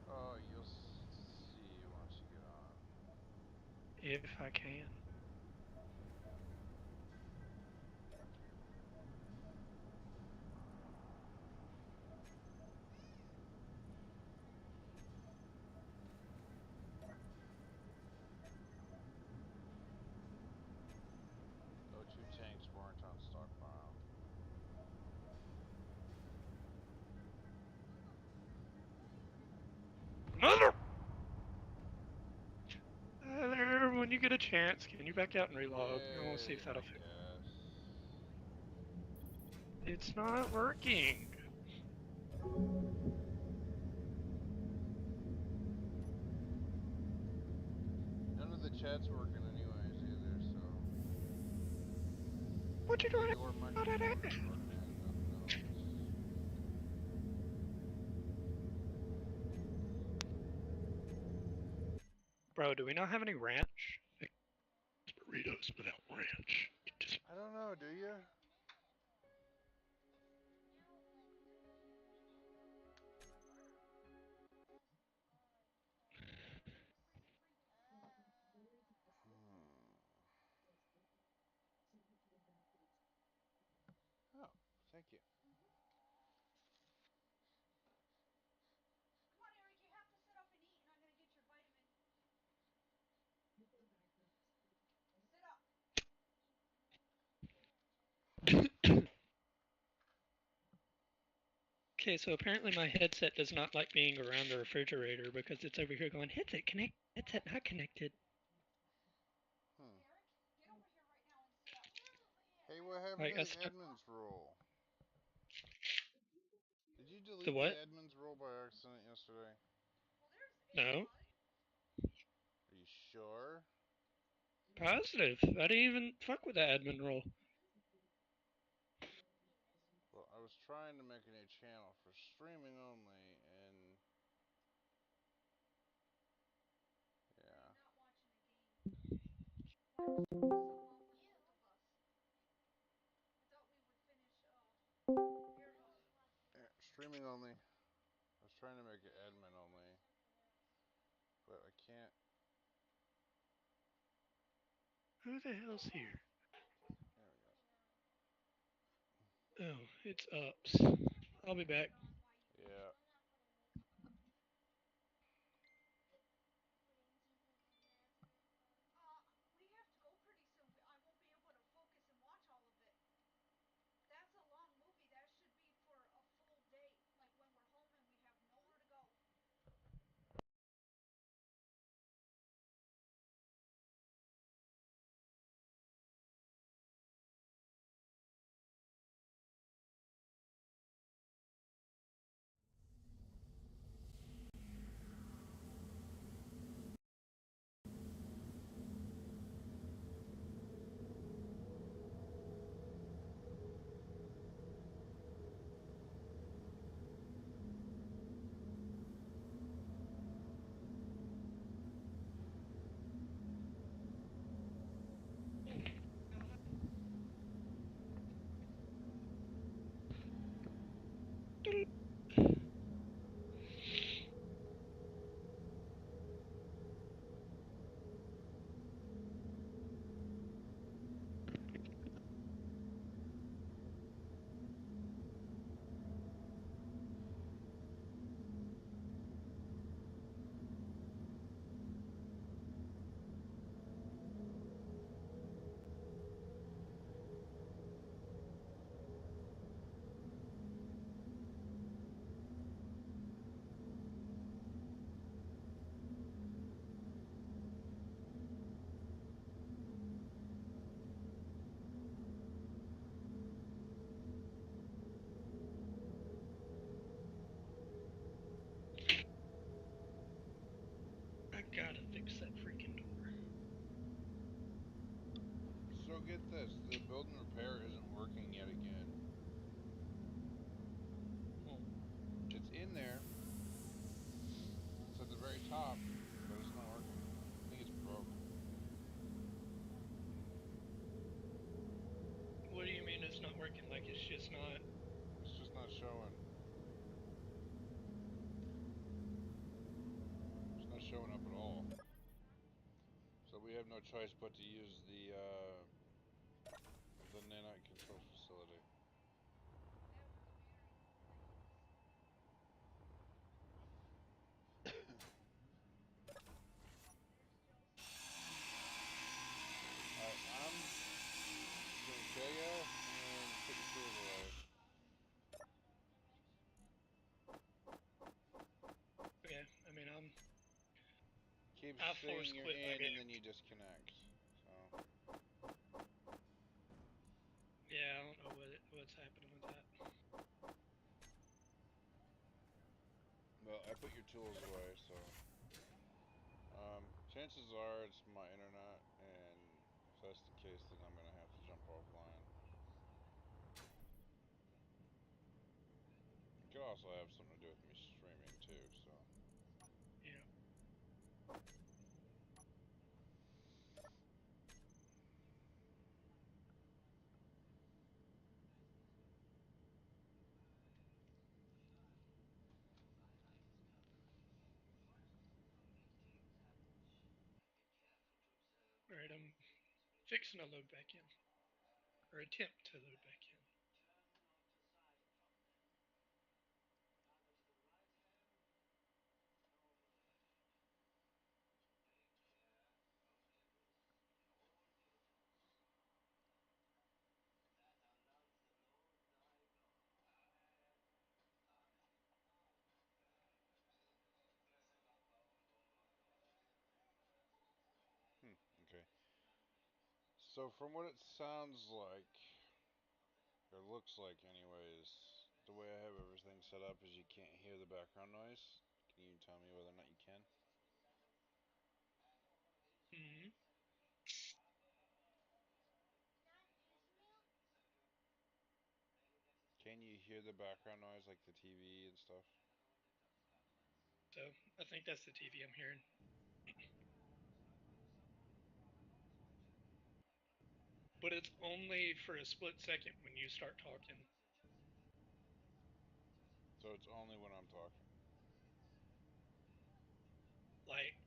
Oh, you'll see once you get on. If I can. O2 tanks weren't on stockpile. Mother! There, when you get a chance, can you back out and relog? I want to see if I that'll fix. guess. It's not working. None of the chat's working anyways either, so What you doing? your microphone's working, nothing else. Bro, do we not have any ranch? Like, burritos without ranch. I don't know, do you? Oh, thank you. Okay, so apparently my headset does not like being around the refrigerator because it's over here going, headset not connected. Hmm. Hey, what happened Like, to I the stuck admin's role? Did you the delete the what? admin's role by accident yesterday? No. Are you sure? Positive. I didn't even fuck with the admin role. Well, I was trying to make a new channel for streaming only, and yeah, streaming only. I was trying to make it admin only, but I can't. Who the hell's here? There Oh, it's Ups. I'll be back. we go. Yeah. So get this, the build and repair isn't working yet again. It's in there. It's at the very top, but it's not working. I think it's broke. What do you mean it's not working? Like it's just not. It's just not showing. It's not showing up at all. So we have no choice but to use the nanite control facility. Alright, I'm gonna kill you and put your tools away. Okay, I mean Keep I saying force you're quit my in and game. then you disconnect. So Yeah, I don't know what's happening with that. well, I put your tools away, so chances are it's my internet, and if that's the case, then I'm gonna have to jump offline. It could also have something to do with me streaming too, so. Yeah. Alright, I'm fixing to load back in. Or attempt to load back in. Okay. So from what it sounds like, or looks like anyways, the way I have everything set up is you can't hear the background noise. Can you tell me whether or not you can? Mm-hmm. Can you hear the background noise like the TV and stuff? So I think that's the TV I'm hearing. But it's only for a split second when you start talking. So it's only when I'm talking. Like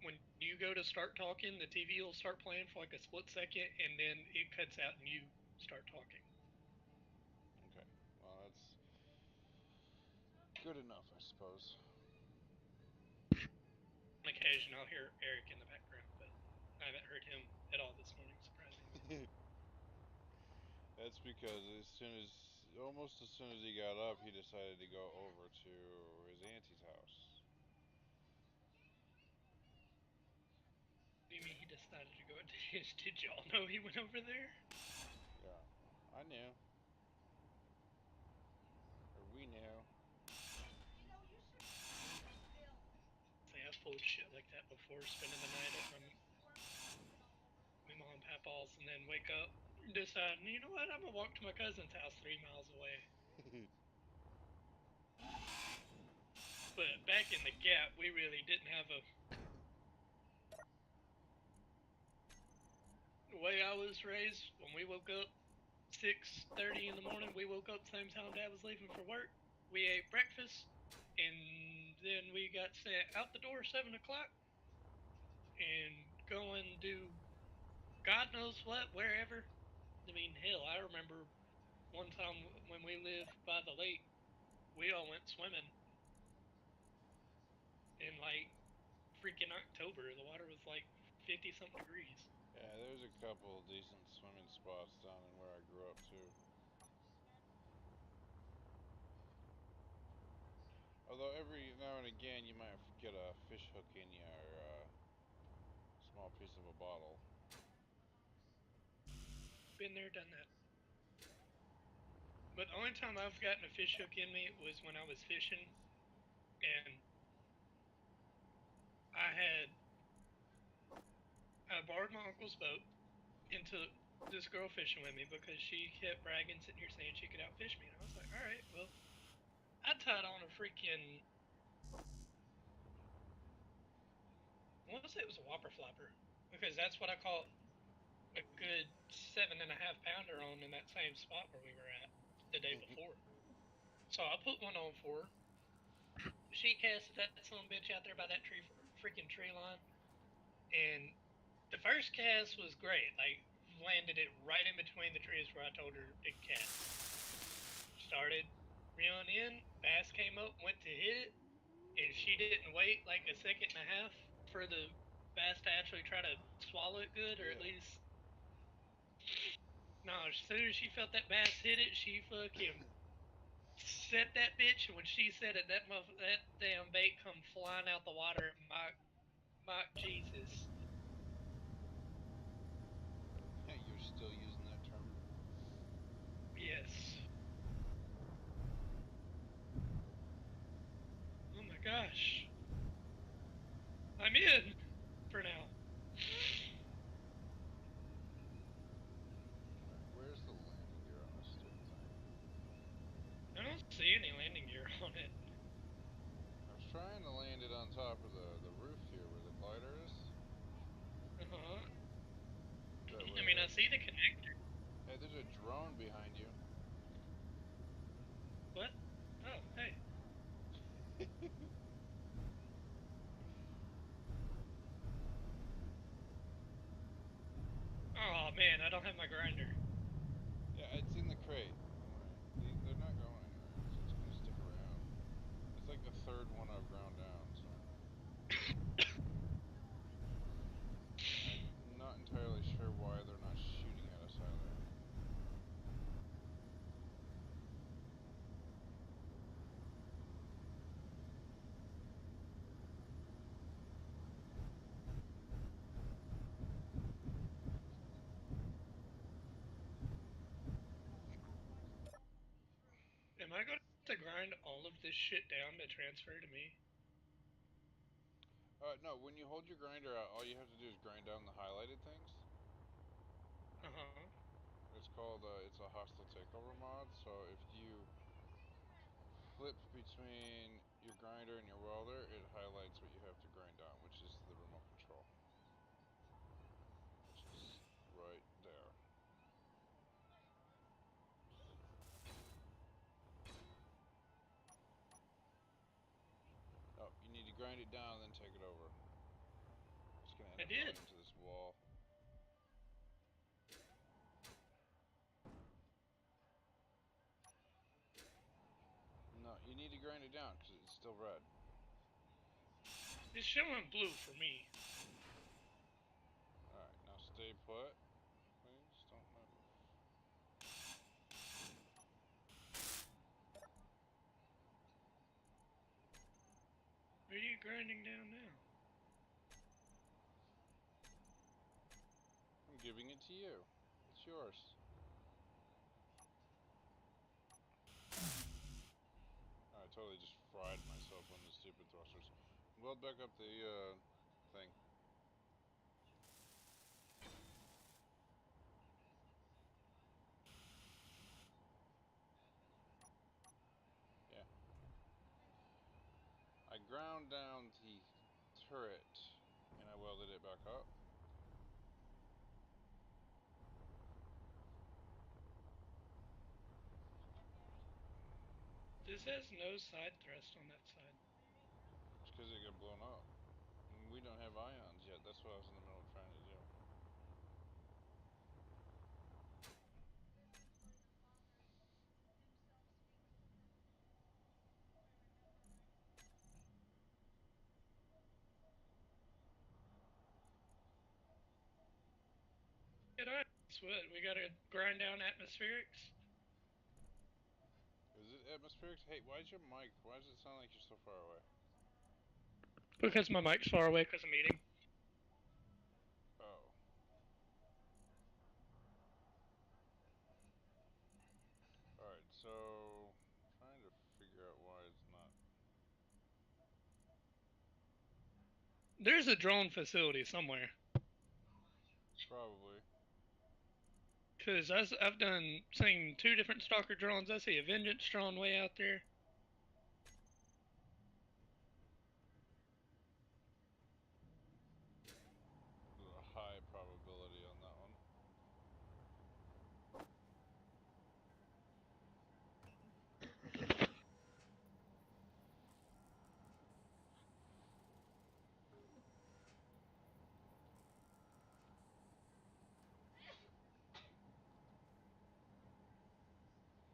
when you go to start talking, the TV will start playing for like a split second, and then it cuts out and you start talking. Okay. Well, that's good enough, I suppose. On occasion, I'll hear Eric in the background, but I haven't heard him at all this morning, surprisingly. That's because almost as soon as he got up, he decided to go over to his auntie's house. What do you mean he decided to go? Did y'all know he went over there? Yeah, I knew. Or we knew. See, I've pulled shit like that before, spending the night at my mom and papa's, and then wake up, decide, you know what, I'm gonna walk to my cousin's house 3 miles away. But back in the Gap, we really didn't have the way I was raised. When we woke up 6:30 in the morning, we woke up the same time Dad was leaving for work. We ate breakfast, and then we got sent out the door 7 o'clock and go and do God knows what, wherever. I mean, hell, I remember one time when we lived by the lake, we all went swimming in like freaking October. The water was like 50 something degrees. Yeah, there's a couple decent swimming spots down in where I grew up too. Although every now and again you might get a fish hook in you or a small piece of a bottle. Been there, done that. But the only time I've gotten a fish hook in me was when I was fishing, and I borrowed my uncle's boat into this girl fishing with me because she kept bragging, sitting here saying she could outfish me, and I was like, all right, well, I tied on a freaking. What was it? It was a whopper flapper because that's what I caught a good 7.5 pounder on in that same spot where we were at the day before. So I put one on for her. She casted that son of a bitch out there by that freaking tree line, and the first cast was great. Like landed it right in between the trees where I told her to cast. Started reeling in, bass came up, went to hit it, and she didn't wait like a second and a half for the bass to actually try to swallow it good, or at least. No, as soon as she felt that bass hit it, she fucking set that bitch, and when she said it, that damn bait come flying out the water. My Jesus. You're still using that term? Yes. Oh my gosh. I'm in for now. Where's the landing gear on this stupid thing? I don't see any landing gear on it. I was trying to land it on top of the roof here where the glider is. Uh-huh. That I way mean, I see the connector. Hey, there's a drone behind you. What? Oh, hey. Oh man, I don't have my grinder. Yeah, it's in the crate. They're not going anywhere, so it's gonna stick around. It's like the third one I've ground down, so. I'm not entirely sure why they're not shooting at us either. Am I going to grind all of this shit down to transfer to me? No, when you hold your grinder out, all you have to do is grind down the highlighted things. Uh-huh. It's called, it's a hostile takeover mod, so if you flip between your grinder and your welder, it highlights what you have to grind down, which is the remote control. Which is right there. Oh, you need to grind it down and then take it over. It's gonna end up going into this wall. No, you need to grind it down because it's still red. It's showing blue for me. Alright, now stay put. Please don't move. What are you grinding down now? I'm giving it to you. It's yours. I totally just fried myself on the stupid thrusters. Weld back up the thing. Yeah. I ground down the turret and I welded it back up. This has no side thrust on that side. It's because it got blown up. And we don't have ions yet. That's what I was in the middle of trying to do. Get on. That's what we gotta grind down atmospherics. Is it atmospherics? Hey, why does it sound like you're so far away? Because my mic's far away because I'm eating. Oh. Alright, so trying to figure out why it's not. There's a drone facility somewhere. Probably. Because I've seen 2 different stalker drones. I see a vengeance drone way out there. There's a high probability on that one.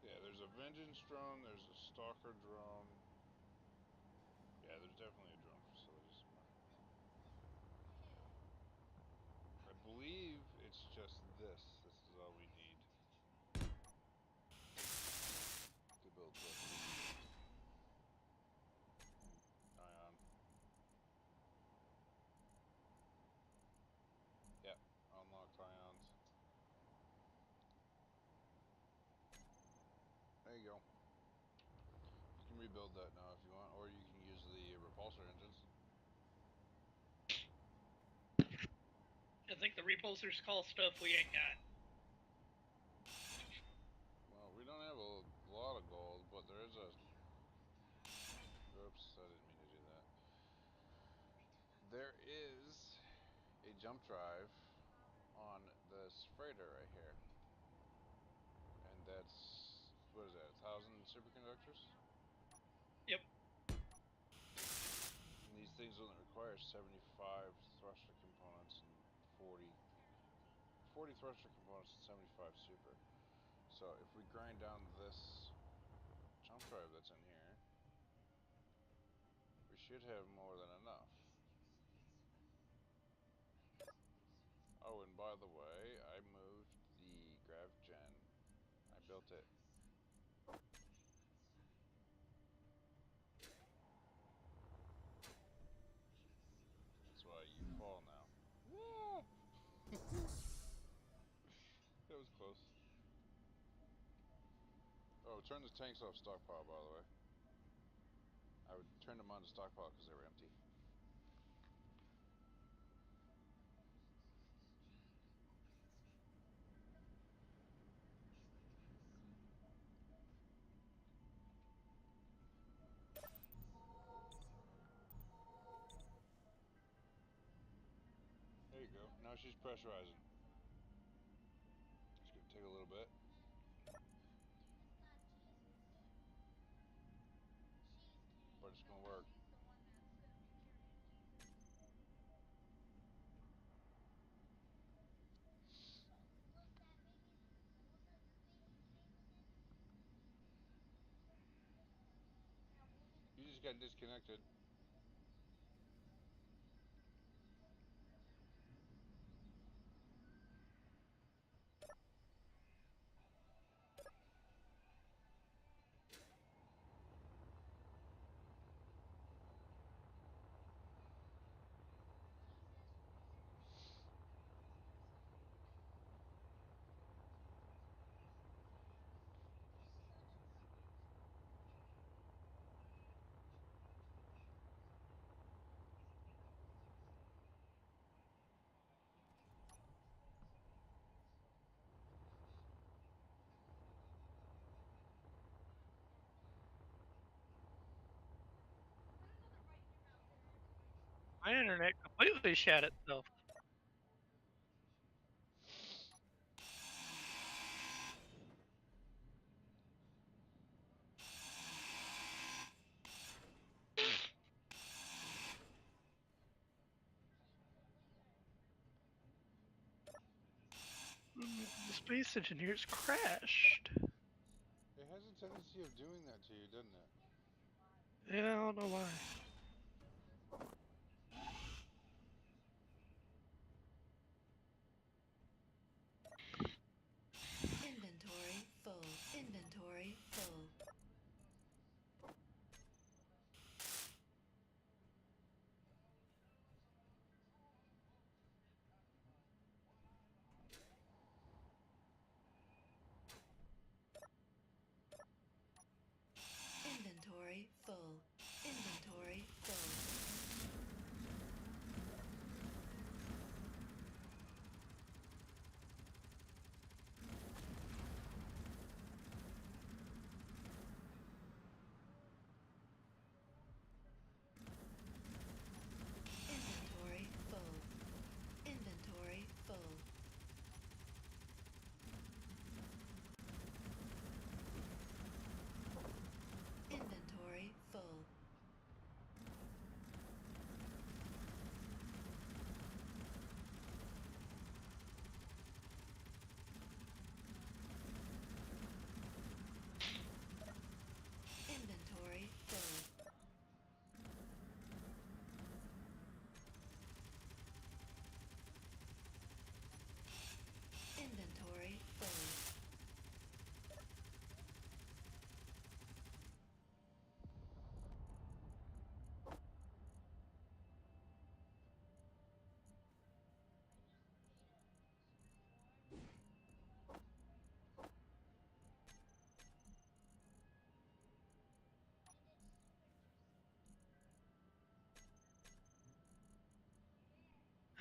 Yeah, there's a vengeance drone, there's a stalker drone. Yeah, there's definitely a drone facility somewhere. I believe it's just this. This is all we need to build this. Ion. Yep, unlocked ions. There you go. You can rebuild that now if you want, or you can use the repulsor engines. I think the repulsors call stuff we ain't got. Well, we don't have a lot of gold, but there is a... Oops, I didn't mean to do that. There is a jump drive on this freighter right here. And that's... what is that, 1,000 superconductors? Yep. And these things only require 75 thruster components and 40 thruster components and 75 super. So if we grind down this jump drive that's in here, we should have more than enough. Oh, and by the way, I moved the grav gen. I built it. That's why you fall now. That was close. Oh, turn the tanks off stockpile, by the way. I would turn them on to stockpile because they were empty. There you go. Now she's pressurizing. It's gonna take a little bit. But it's gonna work. You just got disconnected. My internet completely shat itself. The space engineers crashed. It has a tendency of doing that to you, doesn't it? Yeah, I don't know why. Inventory full. Inventory full. Inventory full. Inventory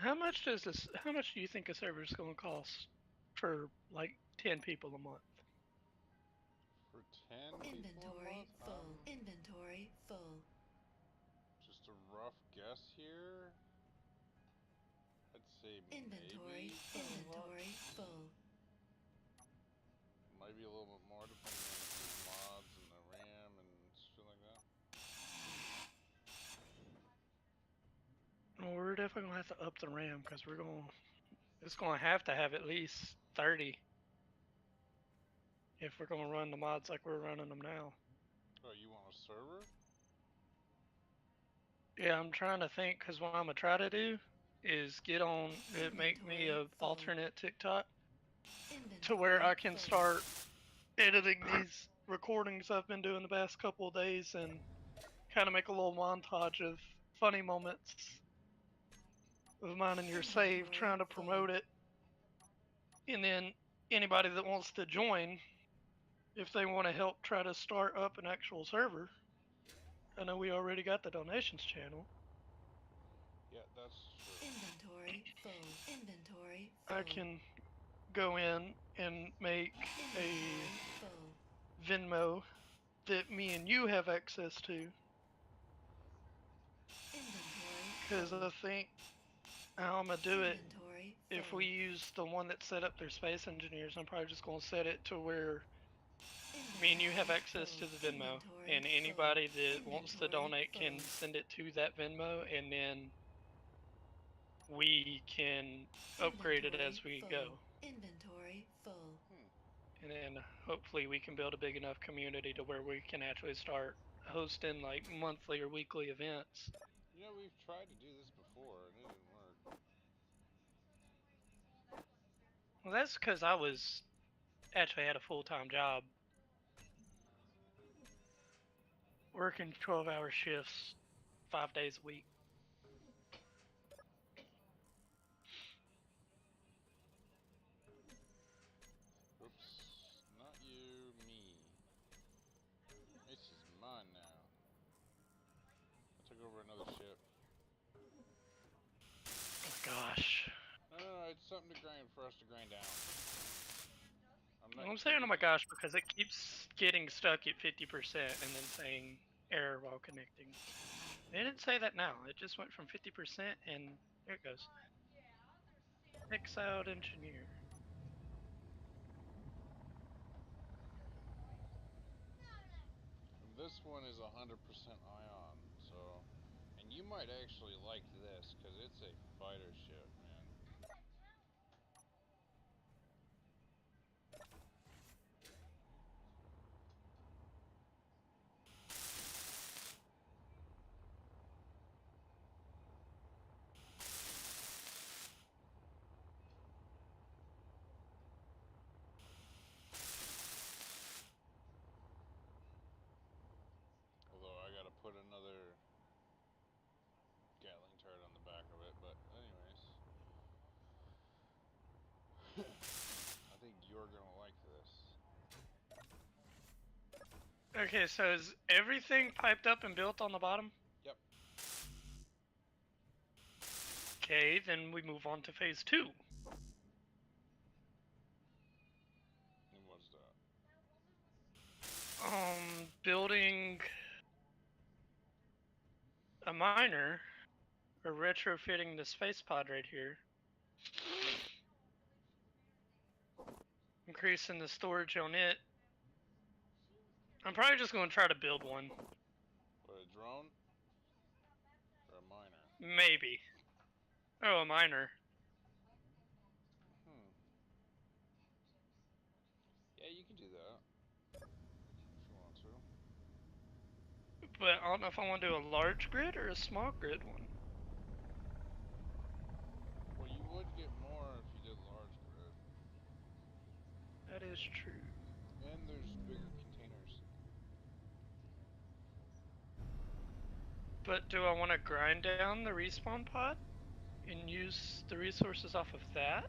How much does this? How much do you think a server's gonna cost for like 10 people a month? For 10 people a Inventory month? full. Inventory full. Just a rough guess here. I'd say Inventory. maybe Inventory full. might be a little bit more depending on the mods and the RAM and shit like that. Well, we're definitely gonna have to up the RAM because it's gonna have to have at least 30 if we're gonna run the mods like we're running them now. Oh, you want a server? Yeah, I'm trying to think because what I'm gonna try to do is make me a Inventory full. alternate TikTok Inventory to where I can full. start editing these recordings I've been doing the past couple of days and kind of make a little montage of funny moments of mine and your save, Inventory trying to full. promote it. And then anybody that wants to join, if they want to help try to start up an actual server, I know we already got the donations channel. Yeah, that's true. Inventory full. Inventory full. I can go in and make a Inventory full. Venmo that me and you have access to, Inventory because full. I think how I'm gonna do it, Inventory if full. we use the one that set up their space engineers, I'm probably just gonna set it to where me and you have Inventory access to full. the Venmo, Inventory and full. anybody that wants to Inventory donate can full. send it to that Venmo, and then we can upgrade it as we Inventory go. full. Inventory full. And then hopefully we can build a big enough community to where we can actually start hosting like monthly or weekly events. You know, we've tried to do this before and it didn't work. Well, that's because I was actually had a full-time job, working 12-hour shifts, 5 days a week. Oops. Not you, me. This is mine now. I took over another ship. Oh, gosh. No, it's something to grind for us to grind down. I'm saying oh my gosh because it keeps getting stuck at 50% and then saying error while connecting. It didn't say that now. It just went from 50% and there it goes. Exiled engineer. This one is 100% ion, so... And you might actually like this, because it's a fighter ship, man. Although I gotta put another Gatling turret on the back of it, but anyways. I think you're gonna like this. Okay, so is everything piped up and built on the bottom? Yep. Okay, then we move on to phase 2. And what's that? Building a miner, or retrofitting the space pod right here. Increasing the storage on it. I'm probably just going to try to build one. What, a drone? Or a miner? Maybe. Oh, a miner. Yeah, you can do that. If you want to. But I don't know if I want to do a large grid or a small grid one. Well, you would get more if you did large grid. That is true. And there's bigger containers. But do I want to grind down the respawn pod and use the resources off of that?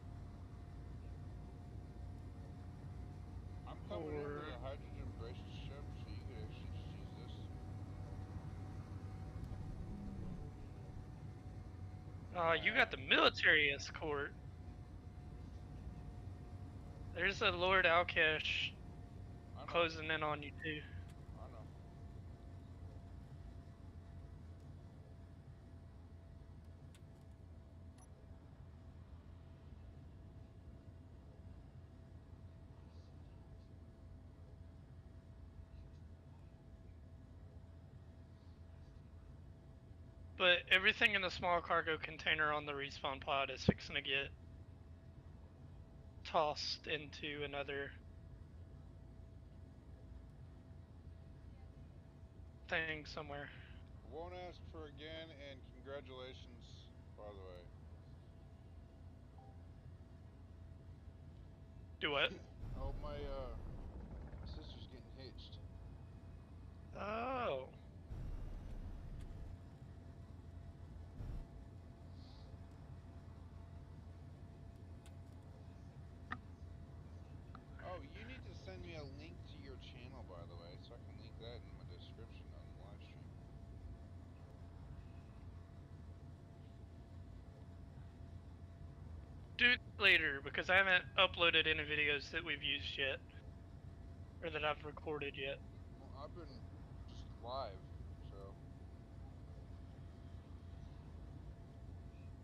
I'm coming in with a hydrogen braces ship, so you could actually just use this. You got the military escort. There's a Lord Alkesh I know. closing in on you too. I know. But everything in the small cargo container on the respawn pod is fixing to get tossed into another thing somewhere. I won't ask for again, and congratulations, by the way. Do what? Oh, my sister's getting hitched. Oh. Oh, you need to send me a link to your channel, by the way, so I can link that in my description on the live stream. Do it later because I haven't uploaded any videos that we've used yet. Or that I've recorded yet. Well, I've been just live, so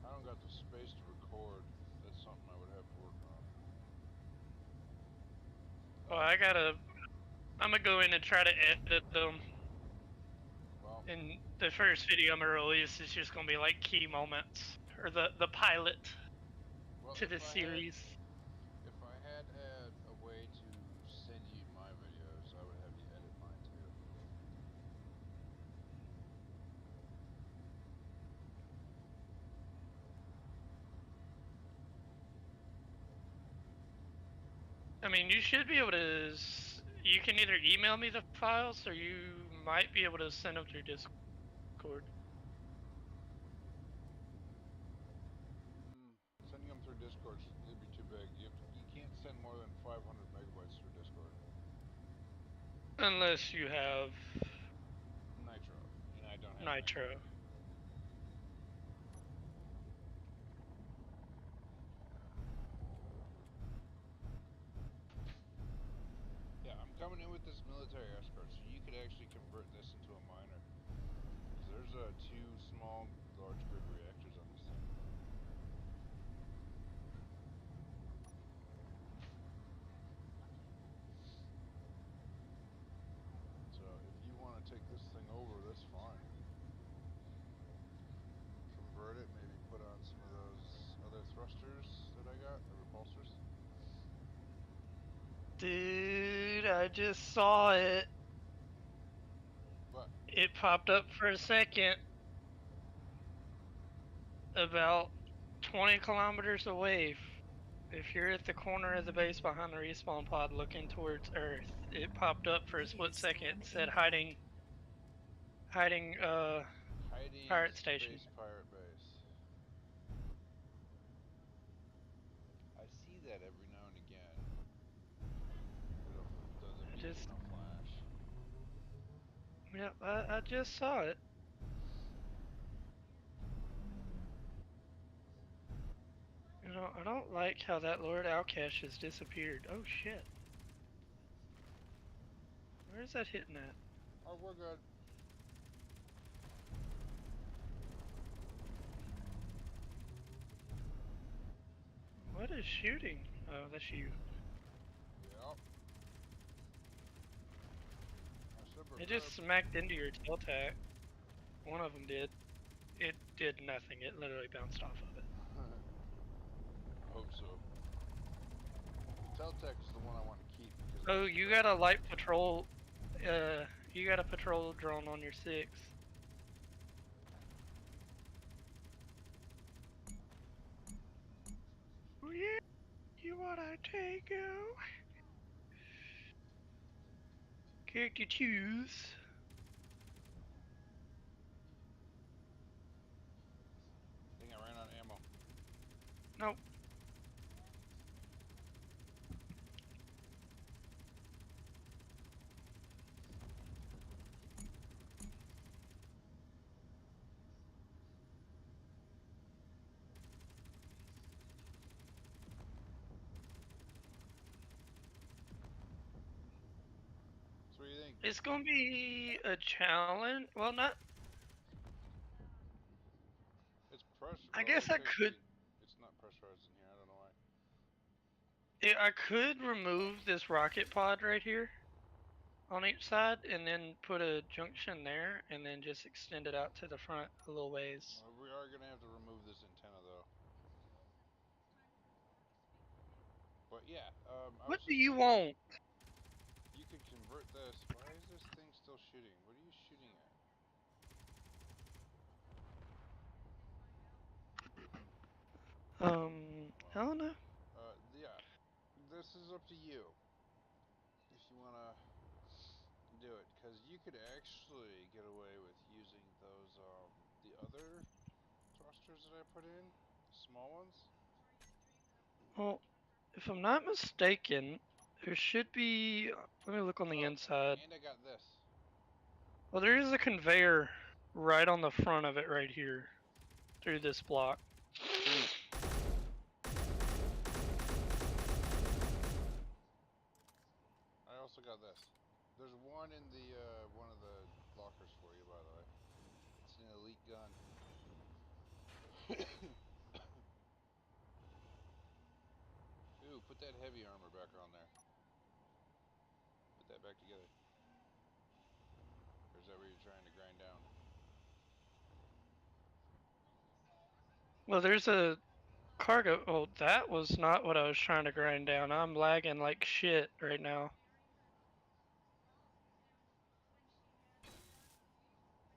I don't got the space to record. That's something I would have to work on. Well, I'm gonna go in and try to edit them. Well, And the first video I'm gonna release is just gonna be like key moments. Or the pilot well, to the series. If I had a way to send you my videos, I would have you edit mine too. I mean, you should be able to. You can either email me the files, or you might be able to send them through Discord. Sending them through Discord, it'd be too big. You can't send more than 500 megabytes through Discord. Unless you have Nitro, and I don't have Nitro. Yeah, I'm coming in with this military escort, so you could actually convert this into a miner. Because there's two small large grid reactors on this thing. So if you want to take this thing over, that's fine. Convert it, maybe put on some of those other thrusters that I got, the repulsors. Dude, I just saw it. What? It popped up for a second. About 20 kilometers away. If you're at the corner of the base behind the respawn pod looking towards Earth, it popped up for a split second. It said hiding Hiding pirate station. Space pirate base. I see that every now and again. It doesn't I just- in a flash. Yep, I just saw it. You know, I don't like how that Lord Alkesh has disappeared. Oh shit. Where's that hitting at? Oh, we're good. What is shooting? Oh, that's you. Yep. It just smacked into your tail tack. One of them did. It did nothing. It literally bounced off of it. I hope so. Teltec is the one I want to keep. Oh, you got a light patrol. You got a patrol drone on your 6. Oh yeah, you wanna take go? Character choose. I think I ran out of ammo. Nope. think It's gonna be a challenge. Well, not. it's pressure. I Well, guess it's I could. actually it's not pressurized in here. I don't know why. I could remove this rocket pod right here on each side, and then put a junction there, and then just extend it out to the front a little ways. Well, we are gonna have to remove this antenna though. But yeah, I What was do just you thinking want? you could convert this. Why is this thing still shooting? What are you shooting at? I don't know. Yeah, this is up to you if you wanna do it, because you could actually get away with using those the other thrusters that I put in, the small ones. Well, if I'm not mistaken, there should be. Let me look on the Oh, inside. and I got this. Well, there is a conveyor right on the front of it, right here, through this block. I also got this. There's one in the one of the lockers for you, by the way. It's an elite gun. Ooh, put that heavy armor back on there. Put that back together. Or is that where you're trying to grind down? Well, there's a cargo. Oh, that was not what I was trying to grind down. I'm lagging like shit right now.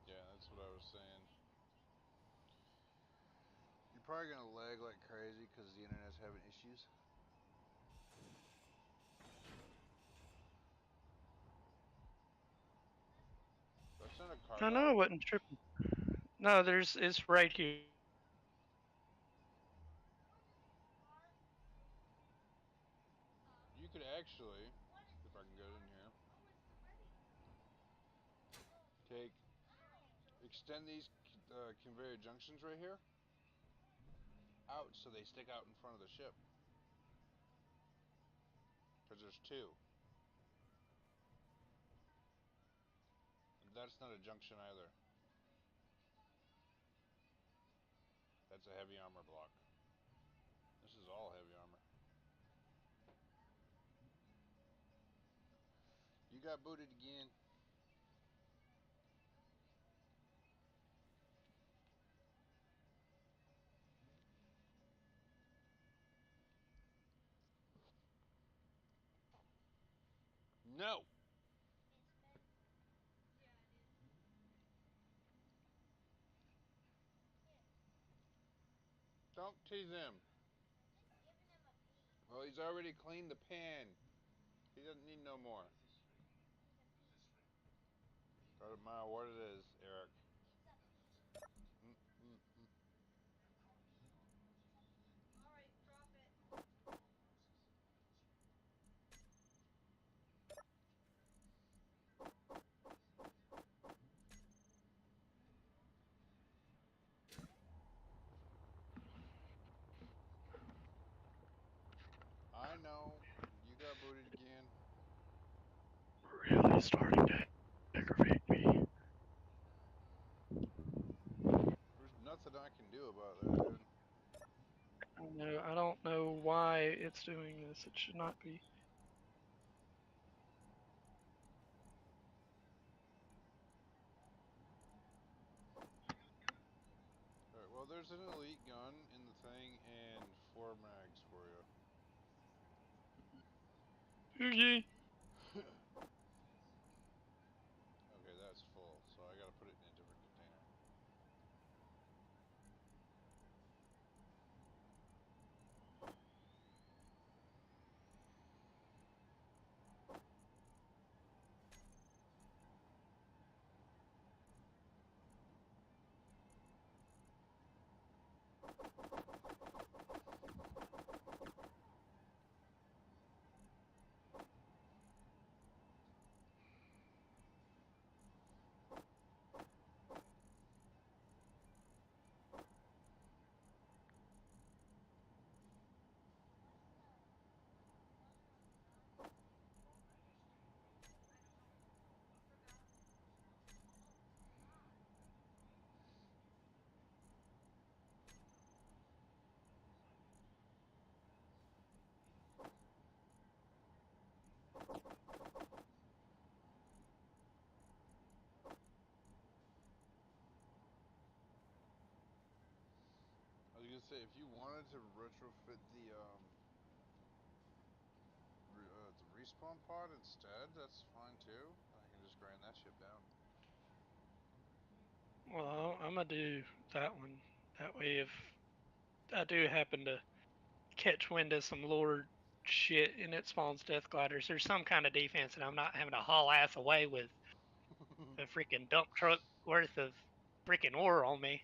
Yeah, that's what I was saying. You're probably gonna lag like crazy because the internet's having issues. That's not a car I know dock. I wasn't tripping. No, it's right here. You could actually, if I can get in here, extend these conveyor junctions right here out so they stick out in front of the ship. Because there's two. And that's not a junction either. That's a heavy armor block. This is all heavy armor. You got booted again. No! Don't tease him. Well, he's already cleaned the pan. He doesn't need no more. Doesn't matter what it is, Eric. Mm. I know. You got booted again. Really starting to aggravate me. There's nothing I can do about that, dude. No, I don't know why it's doing this. It should not be. Alright, well, there's an elite gun in the thing and 4 mags for you. Okay. Okay, that's full, so I gotta put it in a different container. say, if you wanted to retrofit the respawn pod instead, that's fine too. I can just grind that shit down. Well, I'm gonna do that one. That way, if I do happen to catch wind of some lord shit and it spawns death gliders, there's some kind of defense, and I'm not having to haul ass away with a freaking dump truck worth of freaking ore on me.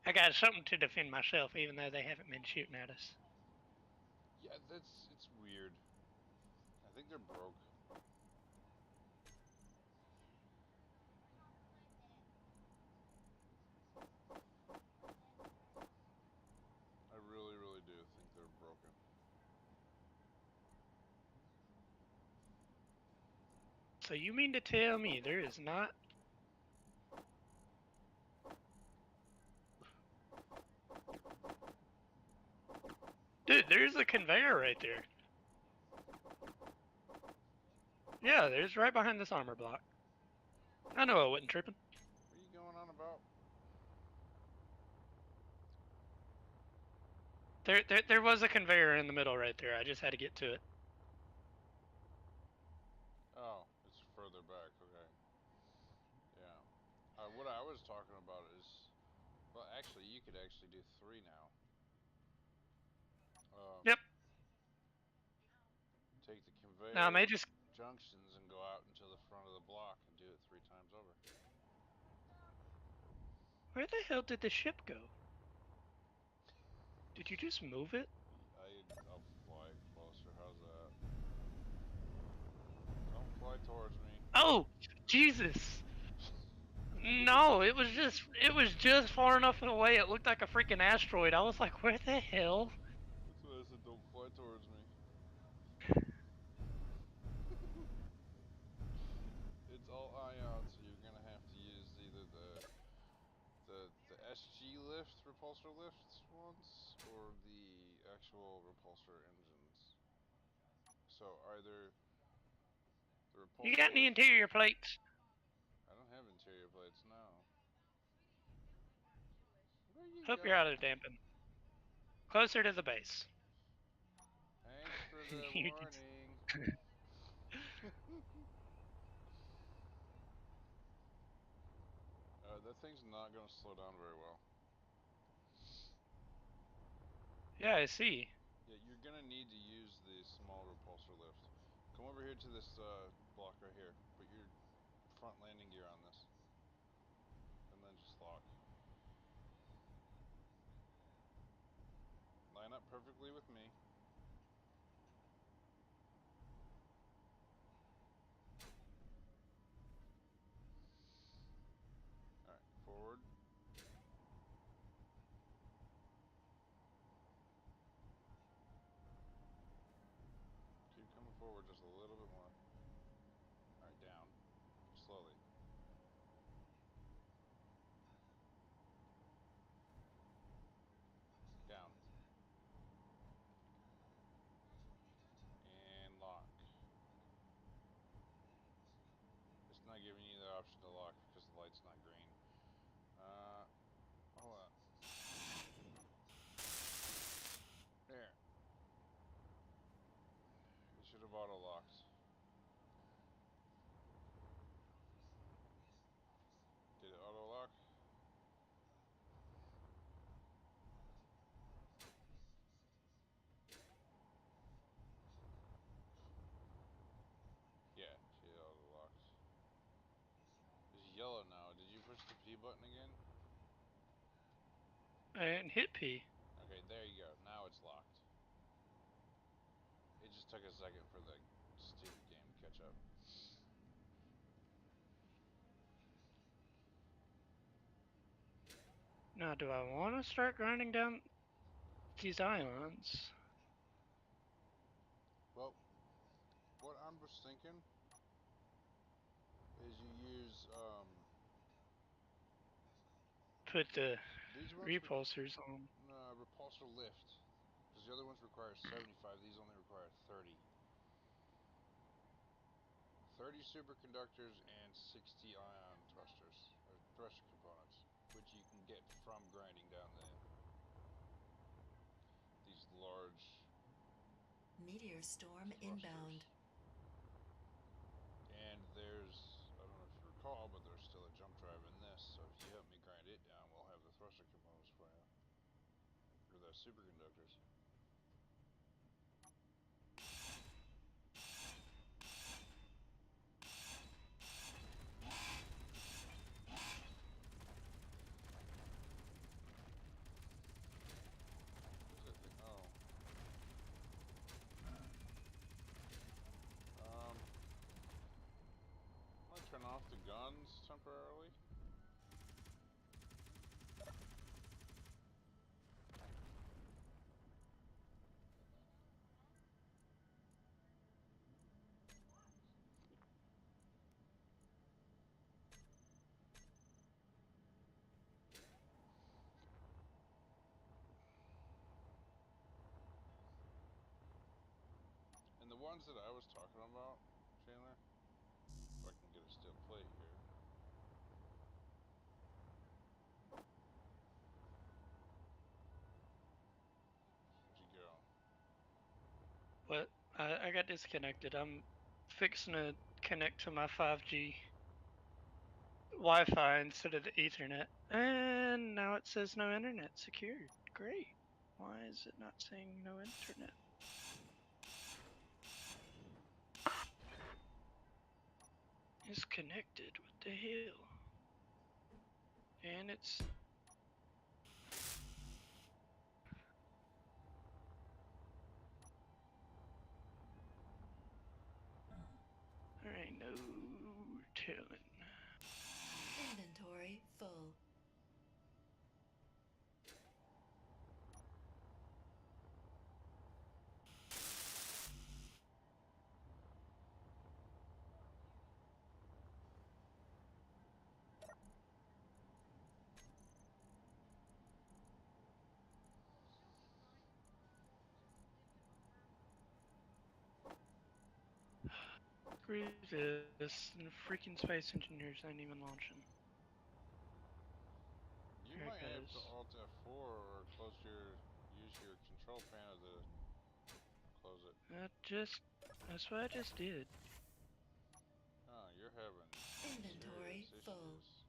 I got something to defend myself, even though they haven't been shooting at us. Yeah, it's weird. I think they're broke. I really, really do think they're broken. So you mean to tell me there is not? Dude, there's a conveyor right there. Yeah, there's right behind this armor block. I know I wasn't tripping. What are you going on about? There was a conveyor in the middle right there. I just had to get to it. Oh, it's further back. Okay. Yeah. What I was talking about is, well, actually, you could actually do 3 now. Yep. Take the conveyor Now I may just. junctions and go out into the front of the block and do it 3 times over. Where the hell did the ship go? Did you just move it? I'll fly closer. How's that? Don't fly towards me. Oh, Jesus! No, it was just far enough away. It looked like a freaking asteroid. I was like, where the hell? That's why I said don't fly towards me. It's all ion, so you're gonna have to use either the SG lift, repulsor lift ones, or the actual repulsor engines. So either the repulsor You got any lift. interior plates? I don't have interior plates now. Where you Hope you're go? out of damping. Closer to the base. Thanks for the You warning. That thing's not gonna slow down very well. Yeah, I see. Yeah, you're gonna need to use the small repulsor lift. Come over here to this block right here. Put your front landing gear on this. And then just lock. Line up perfectly with me. Alright, forward. Keep coming forward just a little bit more. Alright, down. Slowly. Down. And lock. It's not giving you the option to lock because the light's not green. Hold on. There. It should have auto-locked. Did it auto-lock? Yeah, she auto-locked. It's yellow now. Did you push the P button again? And hit P. Okay, there you go. Now it's locked. It just took a second for the stupid game to catch up. Now, do I want to start grinding down these ions? Well, what I was thinking is you use Put the these ones repulsors on. repulsor lift, because the other ones require 75. These only require 30. 30 superconductors and 60 ion thrusters, or thruster components, which you can get from grinding down the large Meteor storm thrusters. inbound. And there's, I don't know if you recall, but there's still a jump drive in this, so if you help me grind it down, we'll have the thruster components for you. Or the superconductors. What's that thing? Oh. I'm gonna turn off the guns temporarily. And the ones that I was talking about, Chandler, if I can get a still plate here. Where'd you go? What? I got disconnected. I'm fixing to connect to my 5G Wi-Fi instead of the Ethernet, and now it says no internet secured. Great. Why is it not saying no internet? It's connected. What the hell? And it's there ain't no telling. Inventory full. Screw this, and freaking Space Engineers ain't even launching. You There it might have to goes. Alt F4 or use your control panel to close it. That's what I just did. Oh, you're having Inventory serious full. issues.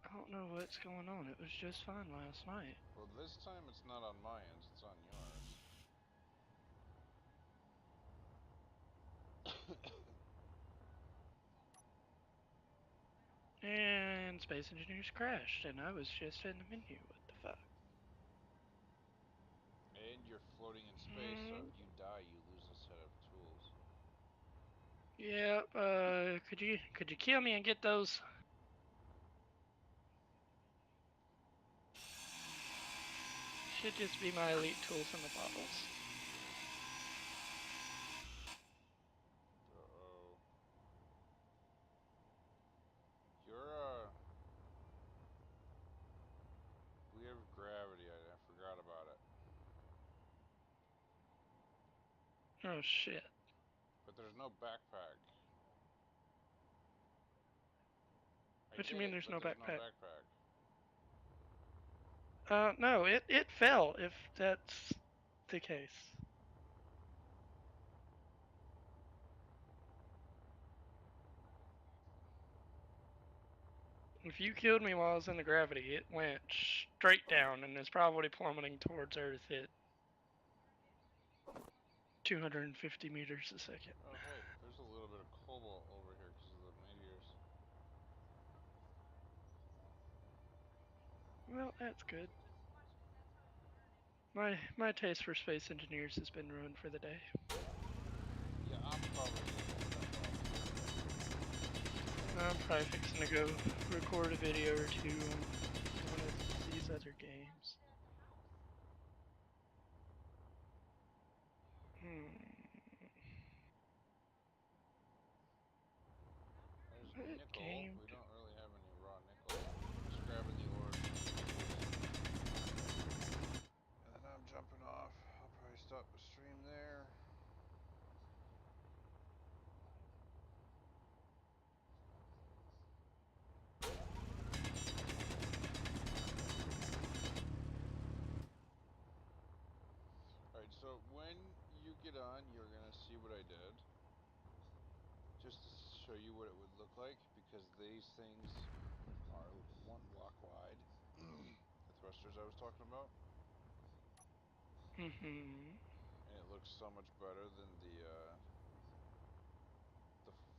I don't know what's going on. It was just fine last night. Well, this time it's not on my end, it's on yours. And Space Engineers crashed, and I was just in the menu. What the fuck? And you're floating in space, so if you die, you lose a set of tools. Yeah, could you kill me and get those? Should just be my elite tools in the bottles. Uh-oh. You're, we have gravity, I forgot about it. Oh shit. But there's no backpack. What you mean there's no backpack? No, it fell, if that's the case. If you killed me while I was in the gravity, it went straight down and is probably plummeting towards Earth at 250 meters a second. Oh, hey, there's a little bit of cobalt over here because of the meteors. Well, that's good. My taste for Space Engineers has been ruined for the day. Yeah, I'm probably I'm probably fixing to go record a video or two on one of these other games. There's What nickel. game? We don't really have any raw nickel. Just grabbing the ore. And then I'm jumping off. I'll probably stop the stream there. did, just to show you what it would look like, because these things are 1 block wide. The thrusters I was talking about. Mm-hmm. And it looks so much better than the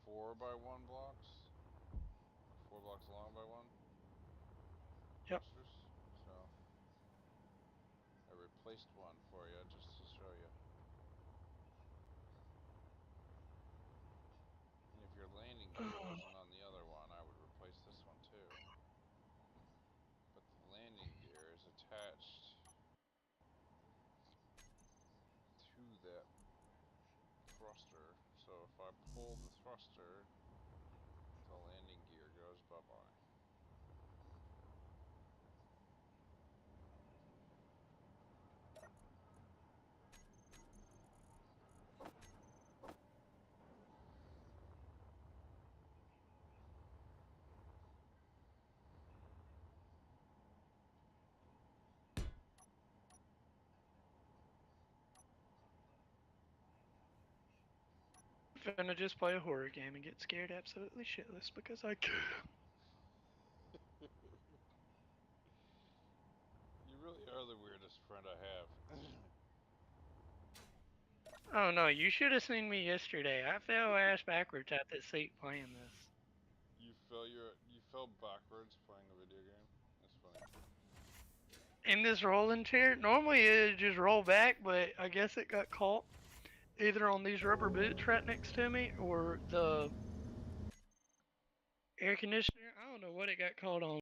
4x1 blocks. 4 blocks long by 1. Yep. Thrusters. So I replaced one for you just to show you. And if your landing gear wasn't on the other one, I would replace this one too. But the landing gear is attached to that thruster. So if I pull the thruster, the landing gear goes bye-bye. Finna just play a horror game and get scared absolutely shitless because I can. You really are the weirdest friend I have. Oh no, you should have seen me yesterday. I fell ass backwards at the seat playing this. You fell backwards playing a video game? That's funny. In this rolling chair, normally it'd just roll back, but I guess it got caught either on these rubber boots right next to me or the air conditioner. I don't know what it got caught on.